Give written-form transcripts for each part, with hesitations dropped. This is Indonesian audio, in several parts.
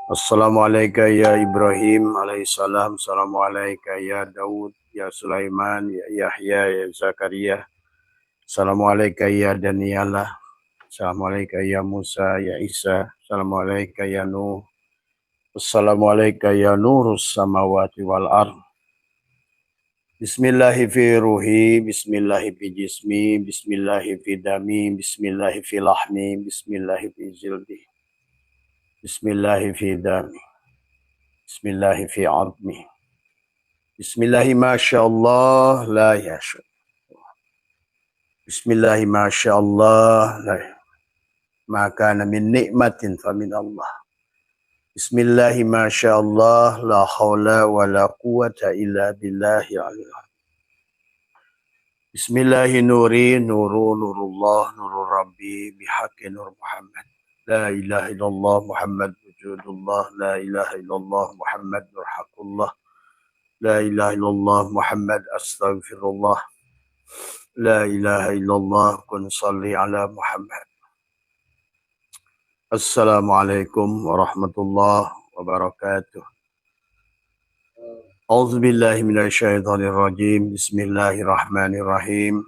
Assalamualaikum ya Ibrahim alaihissalam. Assalamualaikum ya Daud, ya Sulaiman, ya Yahya, ya Zakaria. Assalamualaikum ya Daniela. Assalamualaikum ya Musa, ya Isa. Assalamualaikum ya Nuh. Assalamualaikum ya Nurus samawati wal ard. Bismillahi fi ruhi, bismillahi fi jismi, bismillahi fi dami, bismillahi fi lahmi, bismillahi fi zildi. Bismillahi fi dami. Bismillahi fi azmi. Bismillahi masyaallah la yasha. Bismillahi masyaallah la maka min nikmatin fa min Allah. Bismillahi masyaallah la haula wa la quwata illa billahi alil. Bismillahi nuri nuru nurullah nurur rabbi bihaqqi nur Muhammad. La ilaha illallah Muhammad wujudullah. La ilaha illallah Muhammad nur haqqullah. La ilaha illallah Muhammad astaghfirullah. La ilaha illallah kun salli ala Muhammad. Assalamualaikum warahmatullahi wabarakatuh. A'udzu billahi minasyaitonir rajim. Bismillahirrahmanirrahim.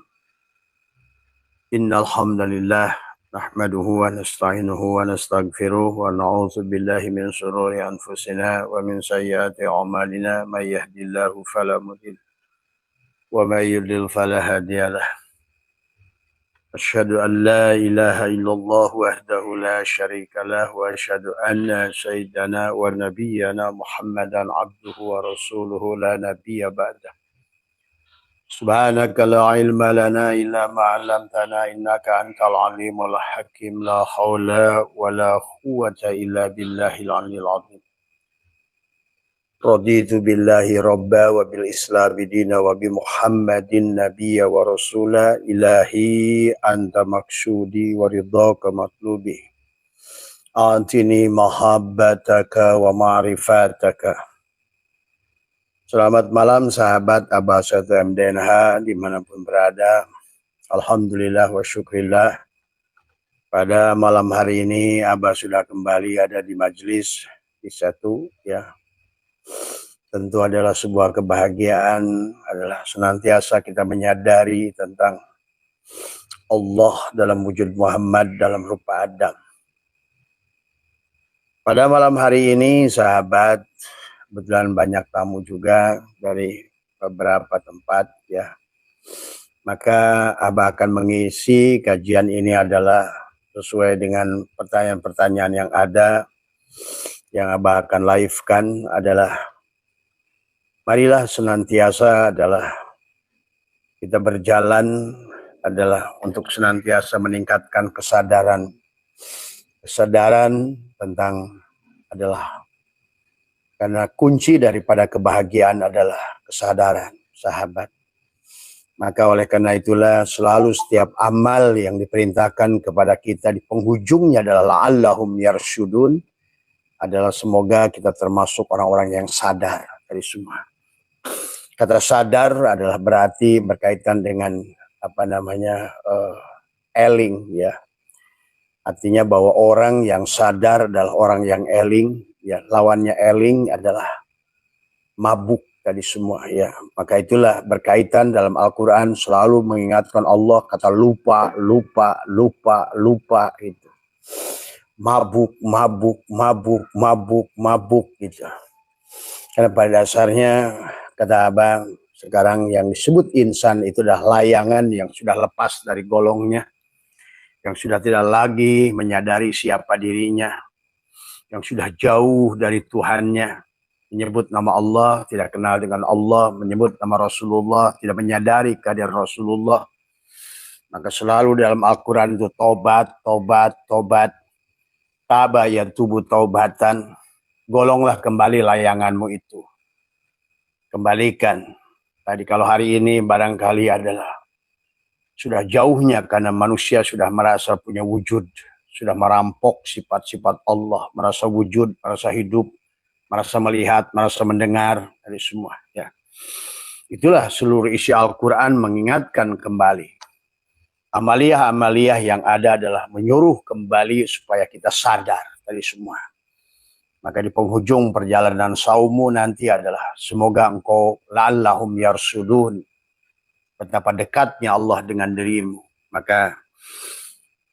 Innal hamdalillah nahmaduhu wa nasta'inuhu wa nastaghfiruh wa na'udzu billahi min shururi anfusina wa min sayyiati a'malina may yahdihillahu fala mudhill wa may yudlil fala hadiyalah. Asyhadu an la ilaha illallah wahdahu la syarika lah wa asyhadu anna sayyidana wa nabiyyana Muhammadan abduhu wa rasuluhu la nabiyya ba'dah. Subhanaka la ilma lana illa ma 'allamtana innaka antal alimul hakim. La haula wa la quwwata illa billahil aliyyil azim. Raditu billahi rabba wa bil islam dina wa bi Muhammadin nabiyya wa rasula. Ilahi anta maksudi wa ridhaka matlubi. Antini mahabbataka wa ma'rifataka. Selamat malam sahabat Abah 1 MDNH dimanapun berada. Alhamdulillah wa syukrillah. Pada malam hari ini Abah sudah kembali ada di majelis di satu ya. Tentu adalah sebuah kebahagiaan, adalah senantiasa kita menyadari tentang Allah dalam wujud Muhammad dalam rupa Adam. Pada malam hari ini sahabat, kebetulan banyak tamu juga dari beberapa tempat ya. Maka Abah akan mengisi kajian ini adalah sesuai dengan pertanyaan-pertanyaan yang ada. Yang Abah akan live-kan adalah marilah senantiasa adalah kita berjalan adalah untuk senantiasa meningkatkan kesadaran tentang adalah karena kunci daripada kebahagiaan adalah kesadaran sahabat. Maka oleh karena itulah selalu setiap amal yang diperintahkan kepada kita di penghujungnya adalah la'allahum yarsyudun, adalah semoga kita termasuk orang-orang yang sadar dari semua. Kata sadar adalah berarti berkaitan dengan eling ya. Artinya bahwa orang yang sadar adalah orang yang eling ya. Lawannya eling adalah mabuk tadi semua ya. Maka itulah berkaitan dalam Al-Quran selalu mengingatkan Allah kata lupa itu. Mabuk gitu. Karena pada dasarnya kata Abang sekarang yang disebut insan itu adalah layangan yang sudah lepas dari golongnya, yang sudah tidak lagi menyadari siapa dirinya, yang sudah jauh dari Tuhannya, menyebut nama Allah, tidak kenal dengan Allah, menyebut nama Rasulullah, tidak menyadari kehadiran Rasulullah. Maka selalu dalam Al-Quran itu tobat. Taba ya tubuh taubatan, golonglah kembali layanganmu itu. Kembalikan. Tadi kalau hari ini barangkali adalah sudah jauhnya karena manusia sudah merasa punya wujud, sudah merampok sifat-sifat Allah, merasa wujud, merasa hidup, merasa melihat, merasa mendengar dari semua. Ya. Itulah seluruh isi Al-Quran mengingatkan kembali. Amaliyah-amaliyah yang ada adalah menyuruh kembali supaya kita sadar dari semua. Maka di penghujung perjalanan saummu nanti adalah semoga engkau la'allahum yarsudun, betapa dekatnya Allah dengan dirimu. Maka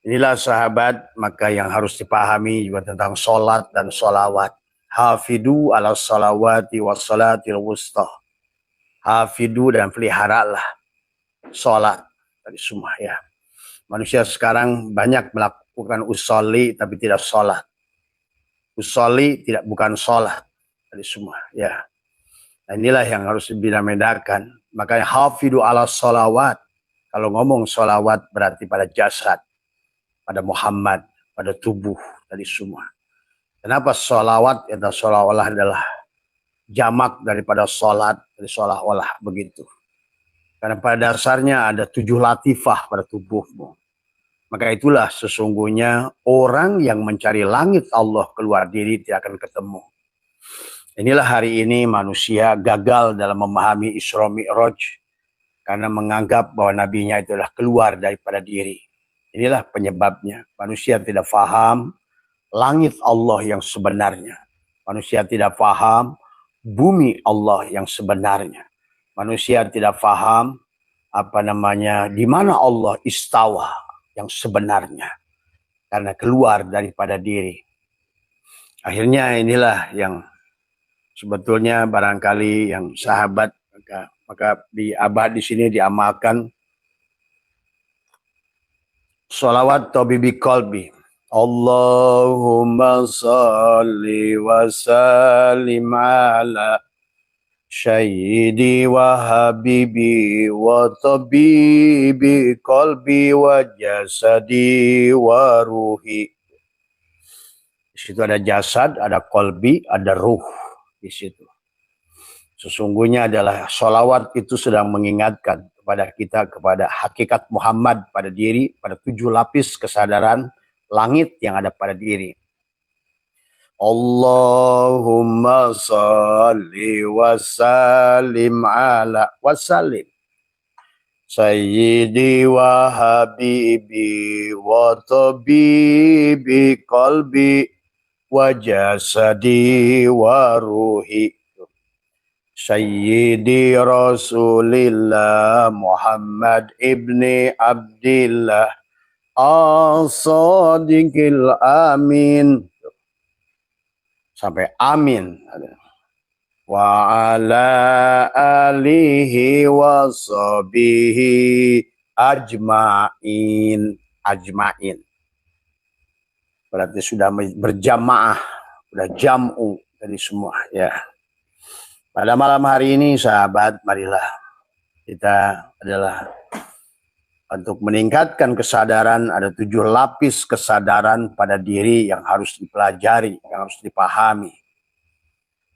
inilah sahabat, maka yang harus dipahami juga tentang sholat dan sholawat. Hafidu ala sholawati wa sholatil wusta. Hafidu dan peliharalah sholat tadi semua ya. Manusia sekarang banyak melakukan usolli tapi tidak sholat. Usolli tidak bukan sholat tadi semua ya. Nah inilah yang harus dibedakan. Makanya hafidu ala sholawat. Kalau ngomong sholawat berarti pada jasad, pada Muhammad, pada tubuh tadi semua. Kenapa sholawat? Itu seolah-olah adalah jamak daripada sholat, dari seolah-olah begitu. Karena pada dasarnya ada 7 latifah pada tubuhmu. Maka itulah sesungguhnya orang yang mencari langit Allah keluar diri tidak akan ketemu. Inilah hari ini manusia gagal dalam memahami Isra Mi'raj karena menganggap bahwa nabinya itu adalah keluar daripada diri. Inilah penyebabnya. Manusia tidak faham langit Allah yang sebenarnya. Manusia tidak faham bumi Allah yang sebenarnya. Manusia tidak faham di mana Allah istawa yang sebenarnya. Karena keluar daripada diri. Akhirnya inilah yang sebetulnya barangkali yang sahabat maka di abad di sini diamalkan sholawat tabibi qalbi. Allahumma salli wa sallim ala Sayyidi wa habibi wa tabibi qalbi wa jasadi wa ruhi. Di situ ada jasad, ada qalbi, ada ruh di situ. Sesungguhnya adalah sholawat itu sedang mengingatkan kepada kita kepada hakikat Muhammad pada diri, pada 7 lapis kesadaran langit yang ada pada diri. Allahumma salli wa sallim ala wa sallim Sayyidi wa habibi wa tabibi qalbi wa jasadi wa ruhi Sayyidi Rasulillah Muhammad ibni Abdillah as-sadiqil amin sampai amin. Wa ala alihi wa sahbihi ajma'in. Ajma'in berarti sudah berjamaah, sudah jam'u dari semua ya. Pada malam hari ini sahabat, marilah kita adalah untuk meningkatkan kesadaran. Ada 7 lapis kesadaran pada diri yang harus dipelajari, yang harus dipahami.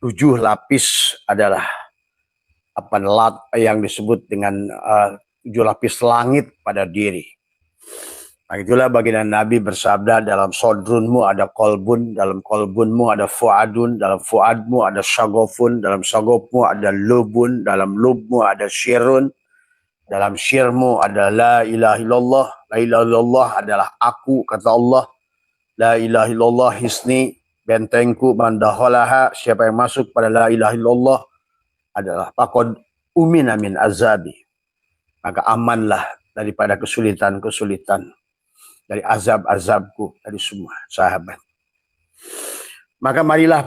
7 lapis adalah yang disebut dengan 7 lapis langit pada diri. Nah, itulah baginda Nabi bersabda, dalam sodrunmu ada kolbun, dalam kolbunmu ada fuadun, dalam fuadmu ada syagofun, dalam syagofmu ada lubun, dalam lubmu ada syirun, dalam syirmu ada la ilaha illallah. La ilaha illallah adalah aku, kata Allah. La ilaha illallah hisni, bentengku, mandaholaha, siapa yang masuk pada la ilaha illallah adalah faqad umina min azabi, maka amanlah daripada kesulitan-kesulitan, dari azab-azabku, dari semua sahabat. Maka marilah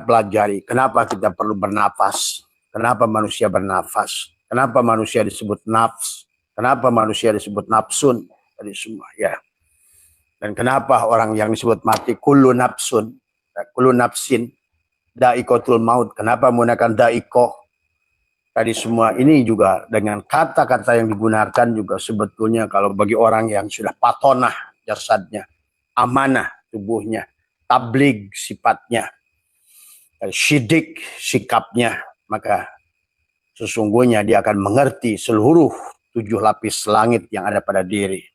pelajari kenapa kita perlu bernafas, kenapa manusia bernafas, kenapa manusia disebut nafs, kenapa manusia disebut nafsun, dari semua ya. Dan kenapa orang yang disebut mati kullu nafsun, kullu nafsin da'iqatul maut, kenapa menggunakan da'iqah tadi semua. Ini juga dengan kata-kata yang digunakan juga sebetulnya kalau bagi orang yang sudah patonah jasadnya, amanah tubuhnya, tabligh sifatnya, syidik sikapnya, maka sesungguhnya dia akan mengerti seluruh 7 lapis langit yang ada pada diri.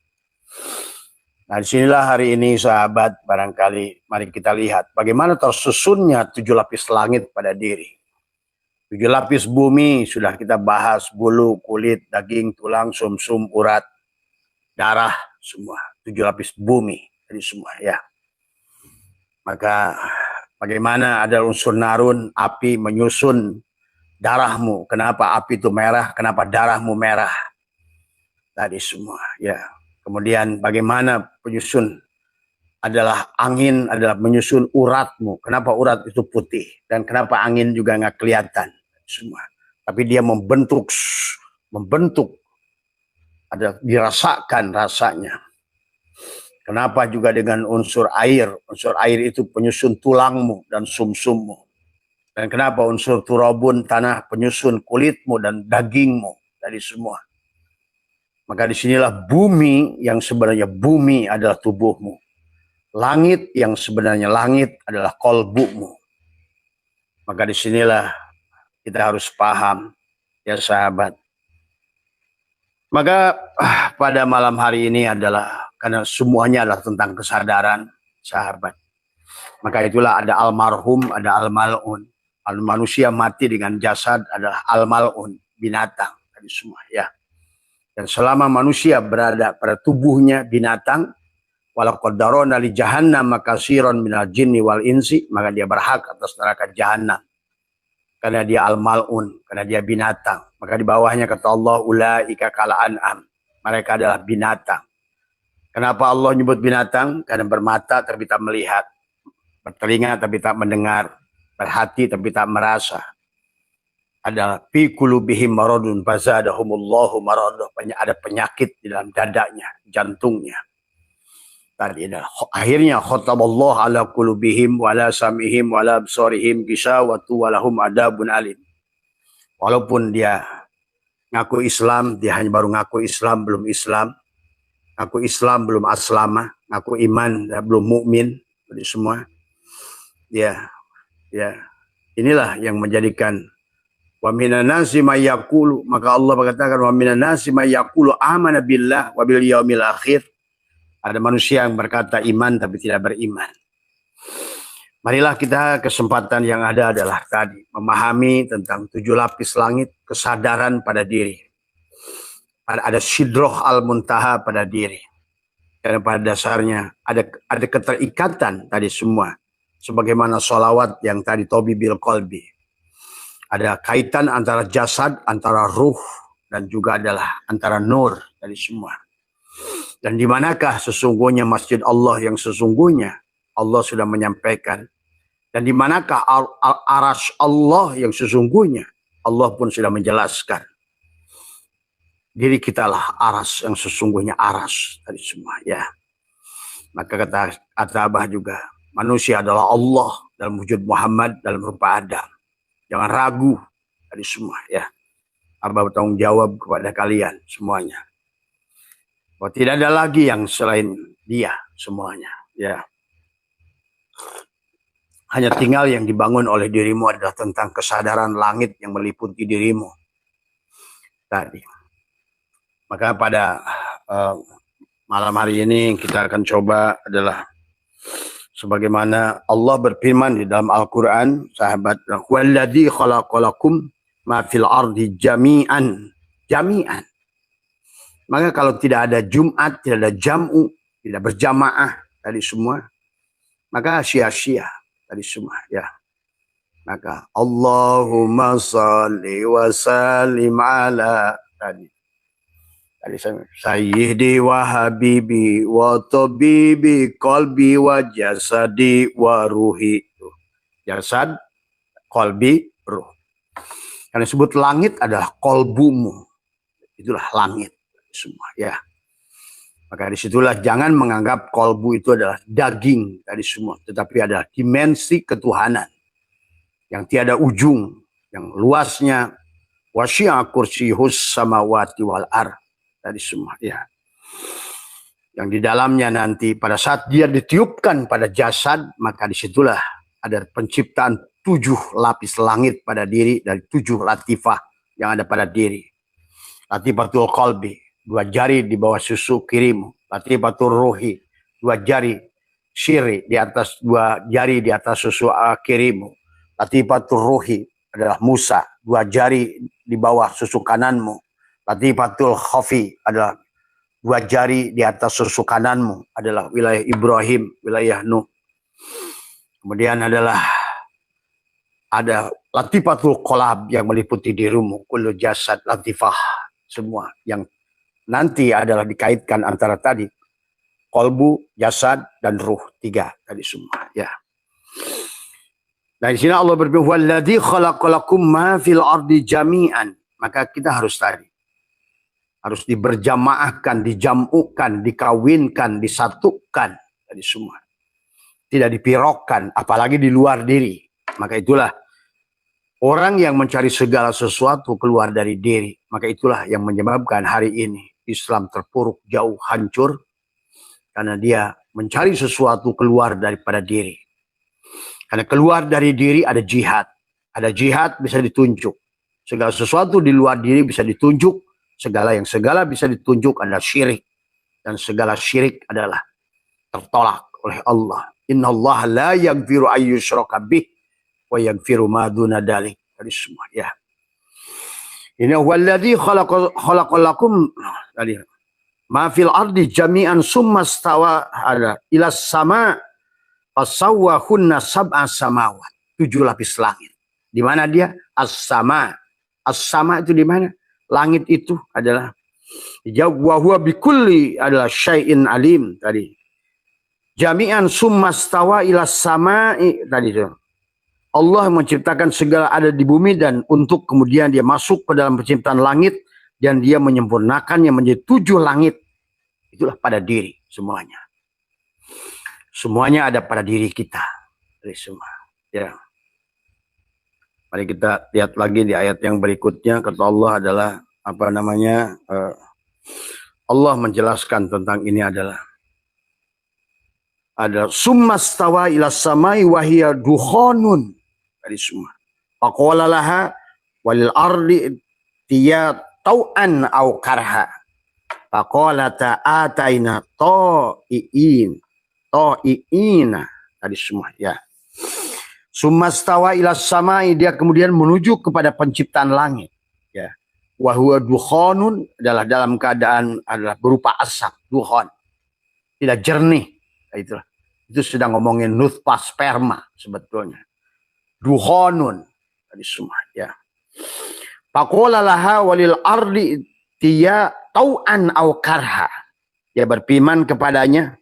Nah, disinilah hari ini sahabat, barangkali mari kita lihat bagaimana tersusunnya 7 lapis langit pada diri. 7 lapis bumi sudah kita bahas, bulu, kulit, daging, tulang, sumsum, urat, darah, semua. 7 lapis bumi, jadi semua ya. Maka Bagaimana ada unsur narun, api menyusun darahmu. Kenapa api itu merah? Kenapa darahmu merah? Tadi semua, ya. Kemudian bagaimana penyusun adalah angin adalah menyusun uratmu. Kenapa urat itu putih? Dan kenapa angin juga nggak kelihatan? Semua. Tapi dia membentuk, ada dirasakan rasanya. Kenapa juga dengan unsur air? Unsur air itu penyusun tulangmu dan sumsummu. Dan kenapa unsur turabun, tanah, penyusun kulitmu dan dagingmu. Tadi semua. Maka disinilah bumi yang sebenarnya bumi adalah tubuhmu. Langit yang sebenarnya langit adalah kolbumu. Maka disinilah kita harus paham, ya sahabat. Maka pada malam hari ini adalah, karena semuanya adalah tentang kesadaran, sahabat. Maka itulah ada almarhum, ada almalun. Manusia mati dengan jasad adalah almalun, binatang. Tadi semua, ya. Dan selama manusia berada pada tubuhnya binatang, walau qadarona li jahannam makasiron minal jinni wal insi, maka dia berhak atas neraka jahannam. Karena dia al-mal'un, karena dia binatang. Maka di bawahnya kata Allah, ulaika kal an'am. Mereka adalah binatang. Kenapa Allah nyebut binatang? Karena bermata tapi tak melihat, bertelinga tapi tak mendengar, berhati tapi tak merasa. Adalah fi qulubihim maradun fazadahumullahu maradah. Ada penyakit di dalam dadanya, jantungnya. Tadi akhirnya khataballahu ala qulubihim wala samihim wala absarihim gisawatu walahum adabun alim. Walaupun dia ngaku Islam, dia hanya baru ngaku Islam belum Islam, ngaku Islam belum aslama, ngaku iman belum mukmin, jadi semua. Ya, ya. Inilah yang menjadikan wa minan nasi may yaqulu, maka Allah berkatakan wa minan nasi may yaqulu amana billah wa bil yaumil akhir. Ada manusia yang berkata iman tapi tidak beriman. Marilah kita, kesempatan yang ada adalah tadi memahami tentang 7 lapis langit, kesadaran pada diri. Ada sidroh al-muntaha pada diri. Karena pada dasarnya ada keterikatan tadi semua. Sebagaimana sholawat yang tadi Tobi bil kolbi. Ada kaitan antara jasad, antara ruh, dan juga adalah antara nur tadi semua. Dan di manakah sesungguhnya masjid Allah yang sesungguhnya? Allah sudah menyampaikan. Dan di manakah arash Allah yang sesungguhnya? Allah pun sudah menjelaskan. Diri kitalah aras yang sesungguhnya aras tadi semua, ya. Maka kata Abah juga, manusia adalah Allah dalam wujud Muhammad dalam rupa Adam. Jangan ragu tadi semua, ya. Abah bertanggung jawab kepada kalian semuanya. Bahwa tidak ada lagi yang selain dia semuanya, ya. Hanya tinggal yang dibangun oleh dirimu adalah tentang kesadaran langit yang meliputi dirimu tadi. Maka pada malam hari ini kita akan coba adalah sebagaimana Allah berfirman di dalam Al-Quran, sahabat, walladzi khalaqalakum ma fil ardi jami'an. Maka kalau tidak ada Jumat, tidak ada jam'u, tidak berjamaah tadi semua, maka sia-sia tadi semua, ya. Maka Allahumma shalli wa sallim ala tadi sayyidi wa habibi wa tabibi qalbi wa jasadi wa ruhi. Jasad, qalbi, ruh. Karena disebut langit adalah kolbumu. Itulah langit semua, ya. Maka disitulah jangan menganggap kolbu itu adalah daging tadi semua, tetapi adalah dimensi ketuhanan yang tiada ujung, yang luasnya wasya kursiyus samawati wal ar tadi semua, ya. Yang di dalamnya nanti pada saat dia ditiupkan pada jasad, maka disitulah ada penciptaan 7 lapis langit pada diri dari 7 latifah yang ada pada diri. Latifatul qalbi, 2 jari di bawah susu kirimu. Latifatul ruhi, 2 jari syiri di atas, 2 jari di atas susu kirimu. Latifatul ruhi adalah Musa, 2 jari di bawah susu kananmu. Latifatul khafi adalah 2 jari di atas susu kananmu, adalah wilayah Ibrahim, wilayah Nuh. Kemudian ada latifatul qalb yang meliputi dirimu, kullu jasad latifah, semua yang nanti adalah dikaitkan antara tadi kolbu, jasad dan ruh, tiga tadi semua ya. Nah di sini Allah berfirman walladzi khalaqalakum ma fil ardi jami'an, maka kita harus diberjamaahkan, dijamukan, dikawinkan, disatukan tadi semua, tidak dipirokkan apalagi di luar diri. Maka itulah orang yang mencari segala sesuatu keluar dari diri, maka itulah yang menyebabkan hari ini Islam terpuruk, jauh, hancur, karena dia mencari sesuatu keluar daripada diri. Karena keluar dari diri ada jihad bisa ditunjuk, segala sesuatu di luar diri bisa ditunjuk, segala bisa ditunjuk adalah syirik, dan segala syirik adalah tertolak oleh Allah. Innallaha la yaghfiru ayyushraka bih wa yaghfiru ma duna dzalik, tadi semua ya. Ini walladzi khalaqalakum tadi ma fil ardi jami'an summa stawa ila sama fasawwahunna sab'a samawat, 7 lapis langit. Di mana dia? As-sama. As-sama itu di mana? Langit itu adalah wa huwa bikulli adalah syai'in alim tadi. Jami'an summa stawa ila sama'i tadi itu. Allah menciptakan segala ada di bumi dan untuk kemudian dia masuk ke dalam penciptaan langit dan dia menyempurnakannya menjadi 7 langit. Itulah pada diri semuanya. Semuanya ada pada diri kita. Dari semua. Ya. Mari kita lihat lagi di ayat yang berikutnya. Kata Allah adalah apa namanya? Allah menjelaskan tentang ini adalah ada summa stawa ila samai wa hiya dukhanun. Dari semua. Faqala laha walil ardi tiya tau'an aw karha. Faqala ta'ataina ta'iina. Tadi semua ya. Summa stawa ila samai, dia kemudian menuju kepada penciptaan langit ya. Wa huwa dukhanun adalah dalam keadaan adalah berupa asap, dukhan. Tidak jernih. Itu sedang ngomongin nutfah sperma sebetulnya. Dukhanun tadi semua ya. Faqala laha walil ardi tiya tau'an aw karha. Dia berfirman kepadanya,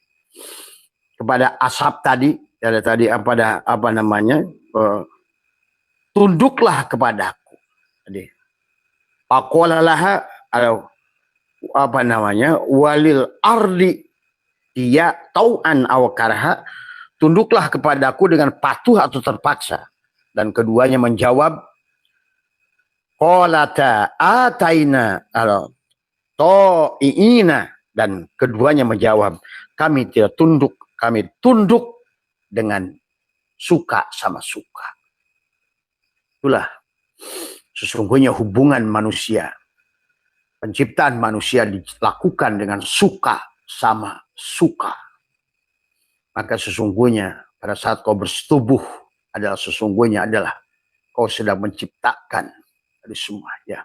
kepada asap tadi, ada tadi apa namanya? Tunduklah kepadaku. Tadi. Faqala laha apa namanya? Walil ardi tiya tau'an aw karha. Tunduklah kepadaku dengan patuh atau terpaksa. Dan keduanya menjawab, qalata ataina ta'iina, dan keduanya menjawab, kami tidak tunduk, kami tunduk dengan suka sama suka. Itulah sesungguhnya hubungan manusia, penciptaan manusia dilakukan dengan suka sama suka. Maka sesungguhnya pada saat kau bersetubuh adalah sesungguhnya adalah kau sedang menciptakan dari semua ya.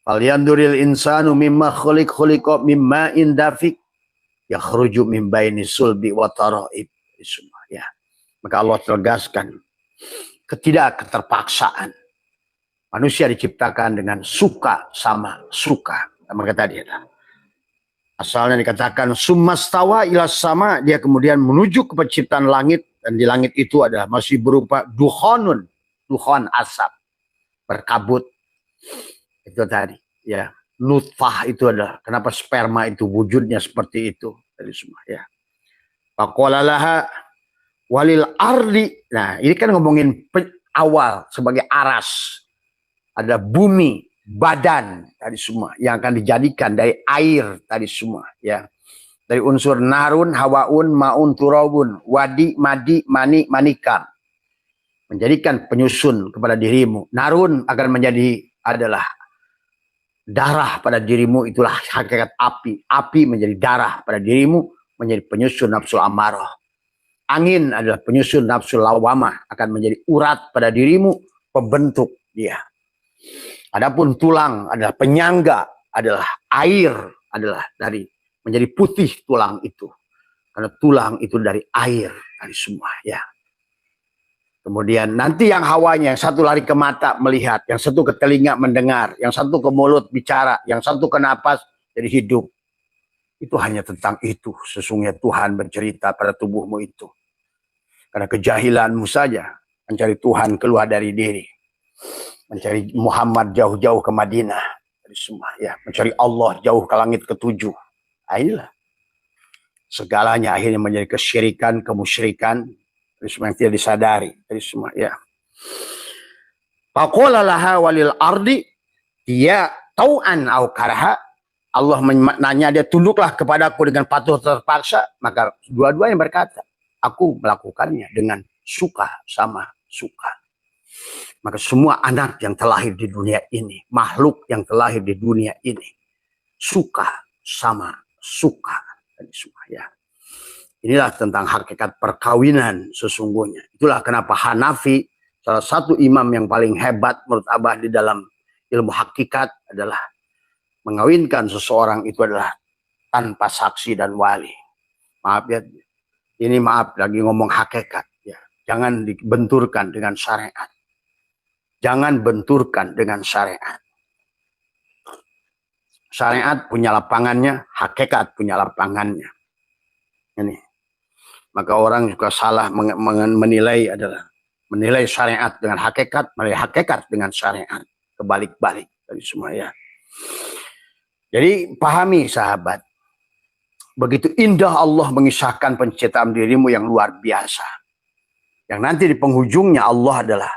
Falyanduril insanu mimma khuliqa mimma indafik yakhruju min baini sulbi wa tara'ib, semua ya. Maka Allah tegaskan ketidakterpaksaan. Manusia diciptakan dengan suka sama suka. Maka tadi adalah asalnya dikatakan summastawa ila sama, dia kemudian menuju ke penciptaan langit, dan di langit itu adalah masih berupa dukhanun, dukhan asap berkabut. Itu tadi ya. Nutfah itu adalah kenapa sperma itu wujudnya seperti itu tadi semua ya. Faqala laha walil ardi. Nah, ini kan ngomongin awal sebagai aras. Ada bumi, badan tadi semua yang akan dijadikan dari air tadi semua ya. Dari unsur narun, hawaun, maun, turabun, wadi, madi, mani, manikam. Menjadikan penyusun kepada dirimu. Narun akan menjadi adalah darah pada dirimu, itulah hakikat api. Api menjadi darah pada dirimu, menjadi penyusun nafsu amarah. Angin adalah penyusun nafsu lawamah, akan menjadi urat pada dirimu, pembentuk dia. Adapun tulang adalah penyangga, adalah air, adalah dari menjadi putih tulang itu. Karena tulang itu dari air, dari semua ya. Kemudian nanti yang hawanya, yang satu lari ke mata melihat, yang satu ke telinga mendengar, yang satu ke mulut bicara, yang satu ke napas jadi hidup. Itu hanya tentang itu. Sesungguhnya Tuhan bercerita pada tubuhmu itu. Karena kejahilanmu saja mencari Tuhan keluar dari diri. Mencari Muhammad jauh-jauh ke Madinah. Dari semua, ya, mencari Allah jauh ke langit ketujuh. Inilah. Segalanya akhirnya menjadi kesyirikan, kemusyrikan. Dari semua yang tidak disadari. Dari semua, ya. Faqala laha walil ardi dia tau'an au karha. Allah menanya dia, tunduklah kepadaku dengan patuh terpaksa. Maka dua-duanya berkata, aku melakukannya dengan suka sama suka. Maka semua anak yang terlahir di dunia ini, makhluk yang terlahir di dunia ini, suka sama suka. Ya. Inilah tentang hakikat perkawinan sesungguhnya. Itulah kenapa Hanafi, salah satu imam yang paling hebat menurut Abah di dalam ilmu hakikat adalah mengawinkan seseorang itu adalah tanpa saksi dan wali. Maaf ya, ini maaf lagi ngomong hakikat. Ya. Jangan dibenturkan dengan syariat. Jangan benturkan dengan syariat. Syariat punya lapangannya, hakikat punya lapangannya. Ini. Maka orang juga salah menilai adalah menilai syariat dengan hakikat, menilai hakikat dengan syariat. Kebalik-balik dari semua ya. Jadi pahami sahabat, begitu indah Allah mengisahkan penciptaan dirimu yang luar biasa. Yang nanti di penghujungnya Allah adalah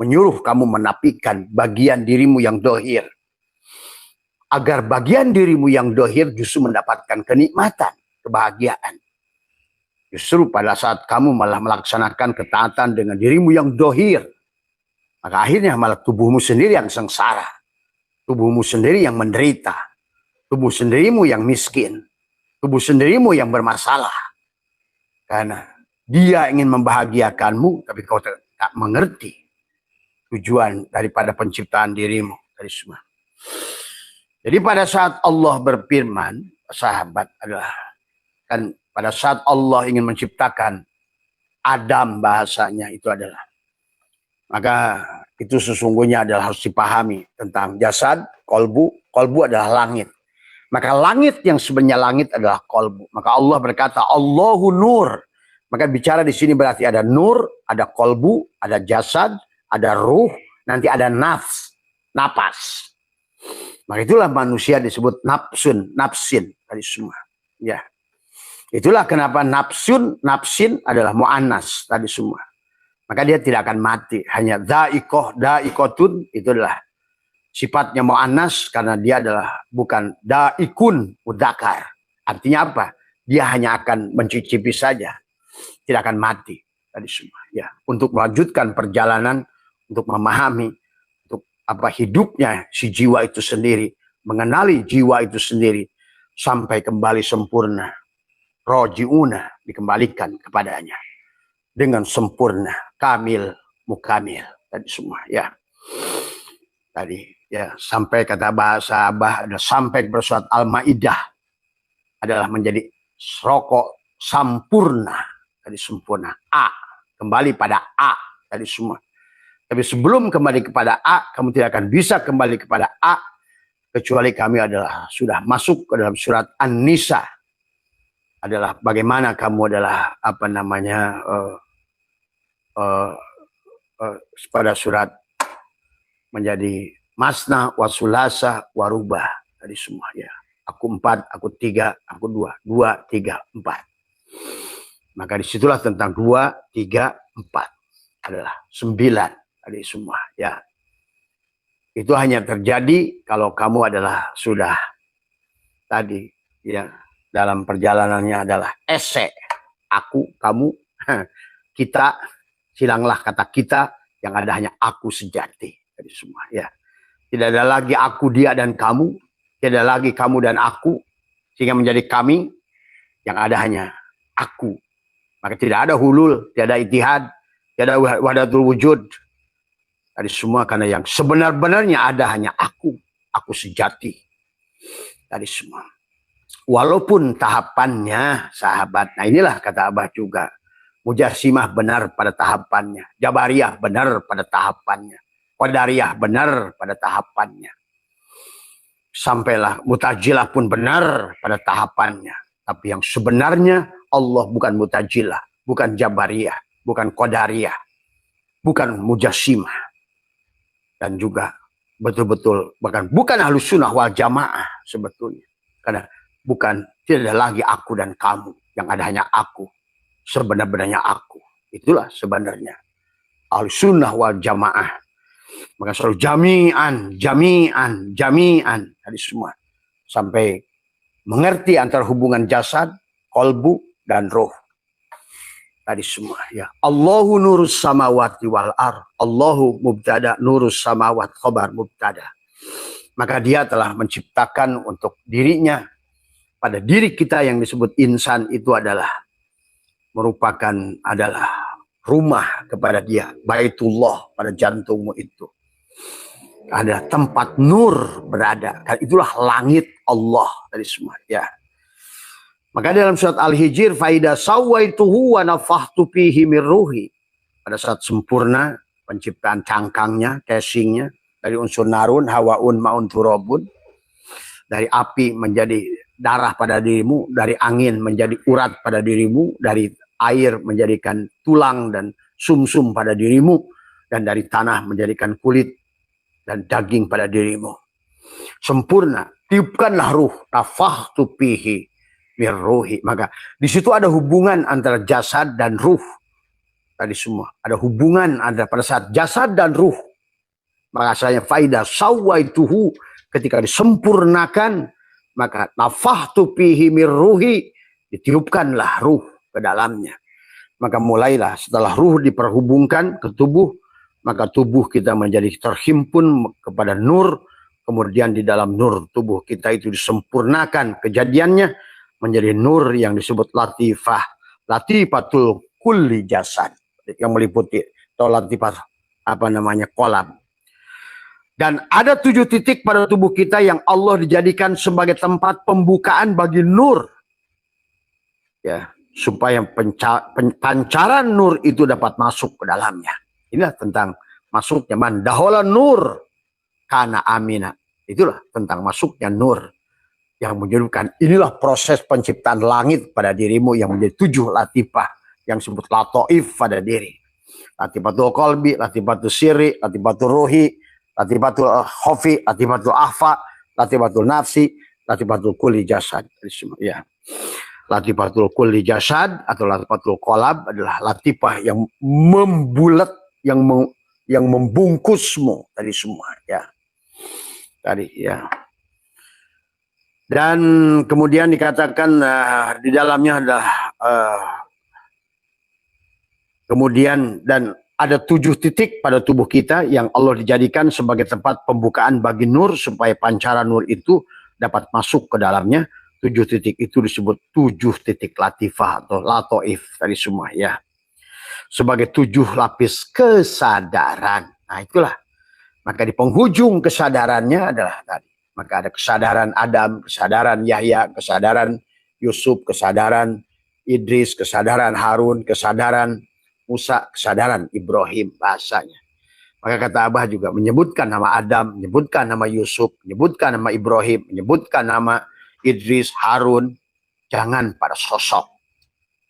menyuruh kamu menapikan bagian dirimu yang dohir. Agar bagian dirimu yang dohir justru mendapatkan kenikmatan, kebahagiaan. Justru pada saat kamu malah melaksanakan ketaatan dengan dirimu yang dohir, maka akhirnya malah tubuhmu sendiri yang sengsara. Tubuhmu sendiri yang menderita. Tubuh sendirimu yang miskin. Tubuh sendirimu yang bermasalah. Karena dia ingin membahagiakanmu, tapi kau tak mengerti tujuan daripada penciptaan dirimu. Dari semua. Jadi pada saat Allah berfirman, sahabat adalah, kan pada saat Allah ingin menciptakan Adam bahasanya itu adalah, maka itu sesungguhnya adalah harus dipahami tentang jasad, kolbu. Kolbu adalah langit. Maka langit yang sebenarnya langit adalah kolbu. Maka Allah berkata, Allahu nur. Maka bicara di sini berarti ada nur, ada kolbu, ada jasad, ada ruh, nanti ada nafs, napas. Maka itulah manusia disebut nafsun, nafsin tadi semua. Ya. Itulah kenapa nafsin adalah mu'annas tadi semua. Maka dia tidak akan mati. Hanya da'ikotun itu adalah sifatnya mu'annas karena dia adalah bukan da'ikun mudakar. Artinya apa? Dia hanya akan mencicipi saja. Tidak akan mati tadi semua. Ya, untuk melanjutkan perjalanan, untuk memahami untuk apa hidupnya si jiwa itu sendiri, mengenali jiwa itu sendiri sampai kembali sempurna. Roji'una, dikembalikan kepadanya dengan sempurna, kamil, mukamil tadi semua ya. Tadi ya sampai kata bahasa Abah ada sampai bersurat Al-Maidah adalah menjadi rokok sampurna tadi sempurna. A kembali pada A tadi semua. Tapi sebelum kembali kepada A, kamu tidak akan bisa kembali kepada A kecuali kami adalah sudah masuk ke dalam surat An-Nisa. Adalah bagaimana kamu adalah apa namanya pada surat menjadi masna wasulasa warubah tadi semua ya. Aku 4, aku 3, aku 2, 2, 3, 4. Maka disitulah tentang 2, 3, 4 adalah 9 tadi semua ya. Itu hanya terjadi kalau kamu adalah sudah tadi ya. Dalam perjalanannya adalah ese, aku, kamu, kita, silanglah kata kita, yang ada hanya aku sejati. Jadi semua ya. Tidak ada lagi aku, dia, dan kamu. Tidak ada lagi kamu dan aku. Sehingga menjadi kami, yang ada hanya aku. Maka tidak ada hulul, tidak ada itihad, tidak ada wahdatul wujud. Tadi semua karena yang sebenar-benarnya ada hanya aku sejati. Tadi semua. Walaupun tahapannya sahabat, nah inilah kata Abah juga. Mujassimah benar pada tahapannya. Jabariyah benar pada tahapannya. Qadariyah benar pada tahapannya. Sampailah Mu'tazilah pun benar pada tahapannya. Tapi yang sebenarnya Allah bukan Mu'tazilah, bukan Jabariyah, bukan Qadariyah, bukan Mujassimah. Dan juga betul-betul bahkan bukan Ahlus Sunnah wal Jamaah sebetulnya. Karena tidak ada lagi aku dan kamu, yang ada hanya aku. Sebenar-benarnya aku. Itulah sebenarnya Ahlus Sunnah wal Jamaah. Maka selalu jami'an tadi semua sampai mengerti antara hubungan jasad, kolbu dan roh. Tadi semua ya. Allahu nurus samawati wal ar. Allahu mubtada, nurus samawat khobar mubtada. Maka dia telah menciptakan untuk dirinya, pada diri kita yang disebut insan itu adalah rumah kepada dia, Baitullah pada jantungmu itu. Ada tempat nur berada. Dan itulah langit Allah tadi semua ya. Maka dalam surat Al-Hijr, faida sawaituhu wa nafahtu fihi min ruhi. Pada saat sempurna penciptaan cangkangnya, casingnya dari unsur narun, hawaun, maun, turabun. Dari api menjadi darah pada dirimu, dari angin menjadi urat pada dirimu, dari air menjadikan tulang dan sumsum pada dirimu, dan dari tanah menjadikan kulit dan daging pada dirimu. Sempurna, tiupkanlah ruh, nafahtu fihi min ruhi. Maka di situ ada hubungan antara jasad dan ruh. Tadi semua ada hubungan antara pada saat jasad dan ruh. Maka saya faida sawaituhu, ketika disempurnakan, maka nafahtu fihi min ruhi, ditiupkanlah ruh ke dalamnya. Maka mulailah setelah ruh diperhubungkan ke tubuh, maka tubuh kita menjadi terhimpun kepada nur. Kemudian di dalam nur tubuh kita itu disempurnakan kejadiannya menjadi nur yang disebut latifah, latifatul kulli jasad, yang meliputi atau latifah kolam. Dan ada 7 titik pada tubuh kita yang Allah dijadikan sebagai tempat pembukaan bagi nur. Ya, supaya pancaran nur itu dapat masuk ke dalamnya. Inilah tentang masuknya man dahola nur kana amina. Itulah tentang masuknya nur yang menjadikan inilah proses penciptaan langit pada dirimu yang menjadi 7 latifah yang disebut latoif pada diri. Latifatul qalbi, latifatul sirri, latifatul ruhi, latifatul khofi, latifatul ahfa, latifatul nafsi, latifatul kulli jasad. Ya. Latifatul kulli jasad atau latifatul qalab adalah latifah yang membulat, yang membungkusmu tadi semua ya. Tadi ya. Dan kemudian dikatakan di dalamnya adalah kemudian dan ada 7 titik pada tubuh kita yang Allah dijadikan sebagai tempat pembukaan bagi nur supaya pancaran nur itu dapat masuk ke dalamnya. 7 titik itu disebut 7 titik latifah atau latoif tadi semua ya. Sebagai 7 lapis kesadaran. Nah itulah. Maka di penghujung kesadarannya adalah tadi. Maka ada kesadaran Adam, kesadaran Yahya, kesadaran Yusuf, kesadaran Idris, kesadaran Harun, kesadaran Musa, kesadaran Ibrahim bahasanya. Maka kata Abah juga menyebutkan nama Adam, menyebutkan nama Yusuf, menyebutkan nama Ibrahim, menyebutkan nama Idris, Harun. Jangan pada sosok.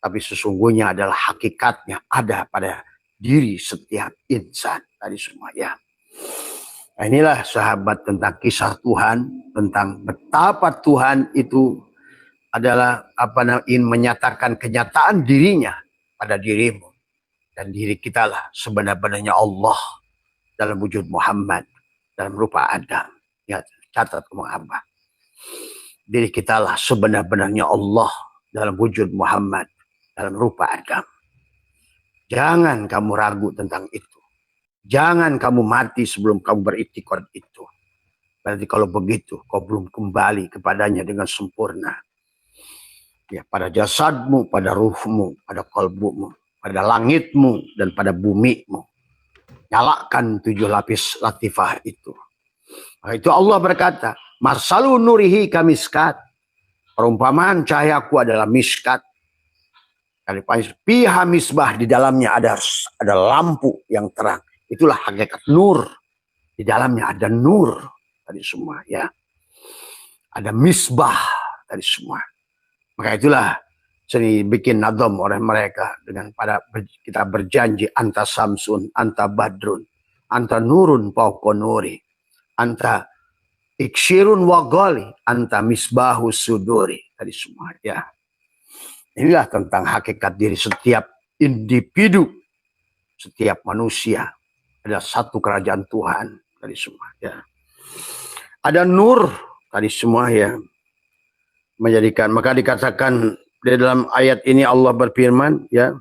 Tapi sesungguhnya adalah hakikatnya ada pada diri setiap insan. Tadi semua ya. Nah, inilah sahabat tentang kisah Tuhan, tentang betapa Tuhan itu adalah menyatakan kenyataan dirinya pada dirimu. Dan diri kita lah sebenar-benarnya Allah dalam wujud Muhammad, dalam rupa Adam. Ya, catat Muhammad. Diri kita lah sebenar-benarnya Allah dalam wujud Muhammad, dalam rupa Adam. Jangan kamu ragu tentang itu. Jangan kamu mati sebelum kamu beriktikad itu. Berarti kalau begitu, kau belum kembali kepadanya dengan sempurna. Ya, pada jasadmu, pada ruhmu, pada kalbumu, pada langitmu, dan pada bumimu. Nyalakan 7 lapis latifah itu. Nah, itu Allah berkata, Marsalu nurihi kamiskat. Perumpamaan cahayaku adalah miskat. Fiha misbah, di dalamnya ada lampu yang terang. Itulah hakikat nur. Di dalamnya ada nur tadi semua ya. Ada misbah tadi semua. Maka itulah seni bikin nadom oleh mereka dengan pada kita berjanji anta samsun, anta badrun, anta nurun fauqa nuri, anta iksirun wa ghali, anta misbahu suduri tadi semua ya. Inilah tentang hakikat diri setiap individu, setiap manusia. Ada satu kerajaan Tuhan tadi semua ya. Ada nur tadi semua ya, menjadikan, maka dikatakan di dalam ayat ini Allah berfirman ya.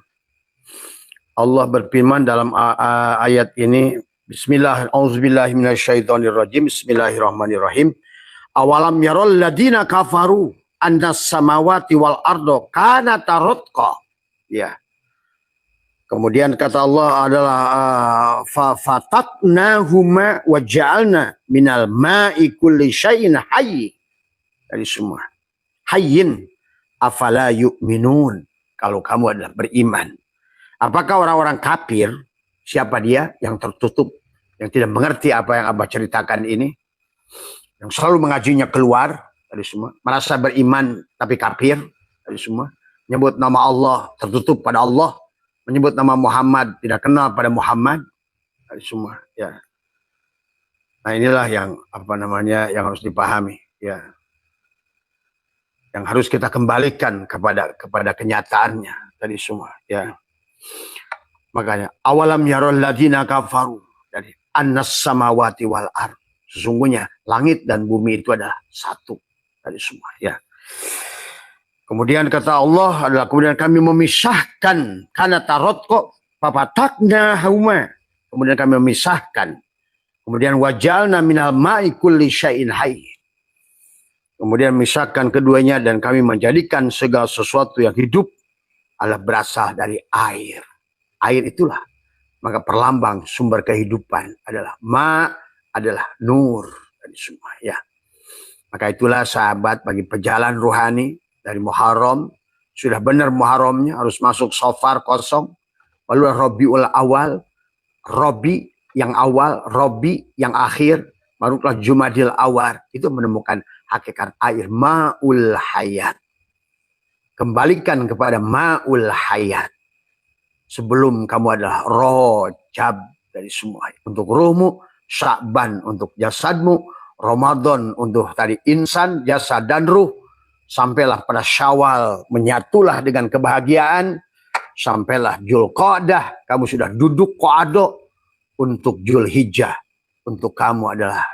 Allah berfirman dalam ayat ini, Bismillah, auzubillahi minasyaitonirrajim, Bismillahirrahmanirrahim. Awalam yarol ladina kafaru andas samawati wal ardo kana tarotqa. Ya. Kemudian kata Allah adalah fafatnahuma wa ja'alna minal ma'i kulli syai'in hayy. Dari semua. Hayyin afala yu'minun. Kalau kamu adalah beriman. Apakah orang-orang kafir, siapa dia yang tertutup, yang tidak mengerti apa yang Abah ceritakan ini, yang selalu mengajunya keluar dari semua, merasa beriman tapi kafir dari semua, menyebut nama Allah tertutup pada Allah, menyebut nama Muhammad tidak kenal pada Muhammad dari semua ya. Nah inilah yang apa namanya yang harus dipahami ya, yang harus kita kembalikan kepada kenyataannya tadi semua ya. Makanya awalam yarol ladina kafaru, dari annas samawati wal ard, sesungguhnya langit dan bumi itu adalah satu dari semua ya. Kemudian kata Allah adalah kemudian kami memisahkan karena tarot kok papatakna hauma, kemudian kami memisahkan, kemudian wajalna minal ma'i kulli syai'in hayy, kemudian memisahkan keduanya dan kami menjadikan segala sesuatu yang hidup adalah berasal dari air. Air itulah maka perlambang sumber kehidupan adalah adalah nur dan semua ya. Maka itulah sahabat bagi pejalan rohani dari Muharram, sudah benar Muharramnya harus masuk Safar kosong, lalu Rabiul Awal, Rabi yang awal, Rabi yang akhir, barulah Jumadil Awal, itu menemukan hakikat air ma'ul hayat. Kembalikan kepada ma'ul hayat. Sebelum kamu adalah Rajab dari semua. Untuk ruhmu, Sya'ban untuk jasadmu, Ramadan untuk tadi insan, jasad dan ruh. Sampailah pada Syawal, menyatulah dengan kebahagiaan. Sampailah Dzulqa'dah, kamu sudah duduk qa'ado. Untuk Dzulhijjah, untuk kamu adalah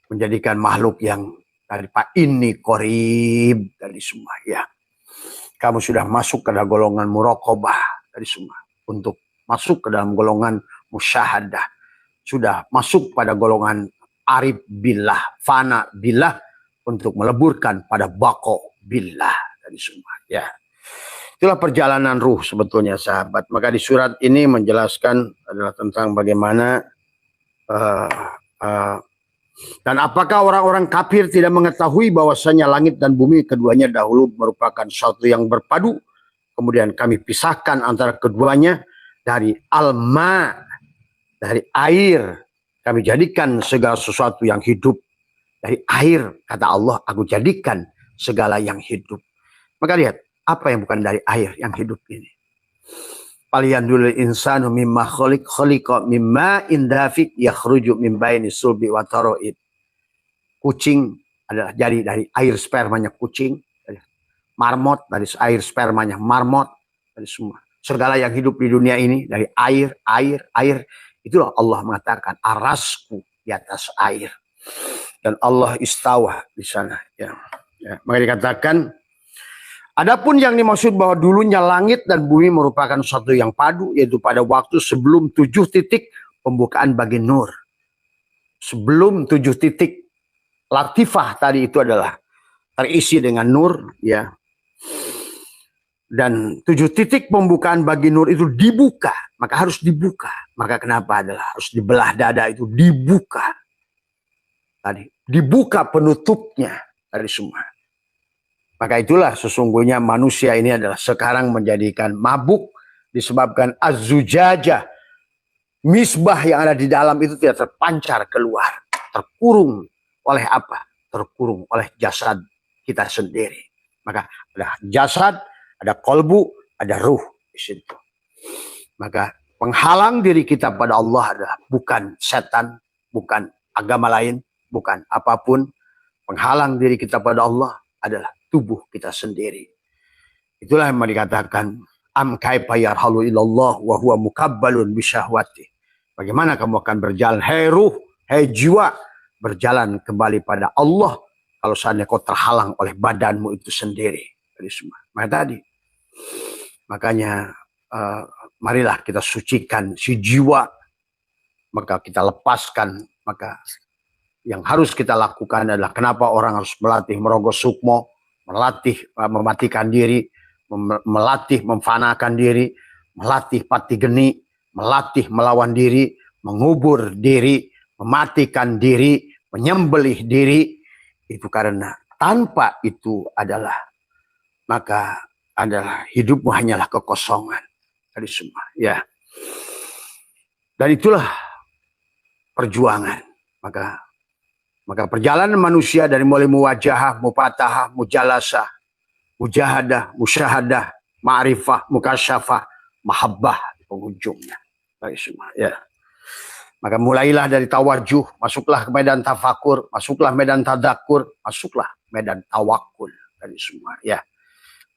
menjadikan makhluk yang tadi Pak ini qorib dari semua ya. Kamu sudah masuk ke dalam golongan muraqabah dari semua. Untuk masuk ke dalam golongan musyahadah. Sudah masuk pada golongan arif billah, fana billah, untuk meleburkan pada bako billah dari semua ya. Itulah perjalanan ruh sebetulnya sahabat. Maka di surat ini menjelaskan adalah tentang bagaimana dan apakah orang-orang kafir tidak mengetahui bahwasanya langit dan bumi keduanya dahulu merupakan sesuatu yang berpadu, kemudian kami pisahkan antara keduanya dari alma, dari air, kami jadikan segala sesuatu yang hidup. Dari air, kata Allah, aku jadikan segala yang hidup. Maka lihat, apa yang bukan dari air yang hidup ini? Falyanzuril insanu mimma khuliqa mimma indafik yakhruju min baini sulbi wa taraib. Kucing adalah jadi dari air spermanya kucing. Marmot dari air spermanya marmot. Dari semua. Segala yang hidup di dunia ini dari air. Itulah Allah mengatakan arasku di atas air. Dan Allah istawa di sana. Ya. Maka dikatakan, adapun yang dimaksud bahwa dulunya langit dan bumi merupakan sesuatu yang padu, yaitu pada waktu sebelum 7 titik pembukaan bagi nur. Sebelum 7 titik latifah tadi itu adalah terisi dengan nur, ya. Dan 7 titik pembukaan bagi nur itu dibuka, maka harus dibuka. Maka kenapa adalah harus dibelah dada itu dibuka. Tadi dibuka penutupnya dari semua. Maka itulah sesungguhnya manusia ini adalah sekarang menjadikan mabuk disebabkan az-zujajah. Misbah yang ada di dalam itu tidak terpancar keluar. Terkurung oleh apa? Terkurung oleh jasad kita sendiri. Maka ada jasad, ada kolbu, ada ruh di situ. Maka penghalang diri kita pada Allah adalah bukan setan, bukan agama lain, bukan apapun. Penghalang diri kita pada Allah adalah tubuh kita sendiri. Itulah yang dikatakan am kaifa yarhalu ilallah wa huwa mukabbalun bisyahwati. Bagaimana kamu akan berjalan, hai ruh, hai jiwa, berjalan kembali pada Allah kalau seandainya kau terhalang oleh badanmu itu sendiri. Dari semua. Makanya marilah kita sucikan si jiwa, maka kita lepaskan. Maka yang harus kita lakukan adalah kenapa orang harus melatih merogoh sukmo, melatih mematikan diri, melatih memfanakan diri, melatih pati geni, melatih melawan diri, mengubur diri, mematikan diri, menyembelih diri. Itu karena tanpa itu adalah hidupmu hanyalah kekosongan dari semua. Ya. Dan itulah perjuangan. Maka perjalanan manusia dari mulai muwajahah, mupatahah, mujalasah, mujahadah, musyahadah, ma'rifah, mukasyafah, mahabbah di penghujungnya. Dari semua. Ya. Maka mulailah dari tawajuh, masuklah ke medan tafakur, masuklah medan tadakur, masuklah medan tawakul dari semua. Ya.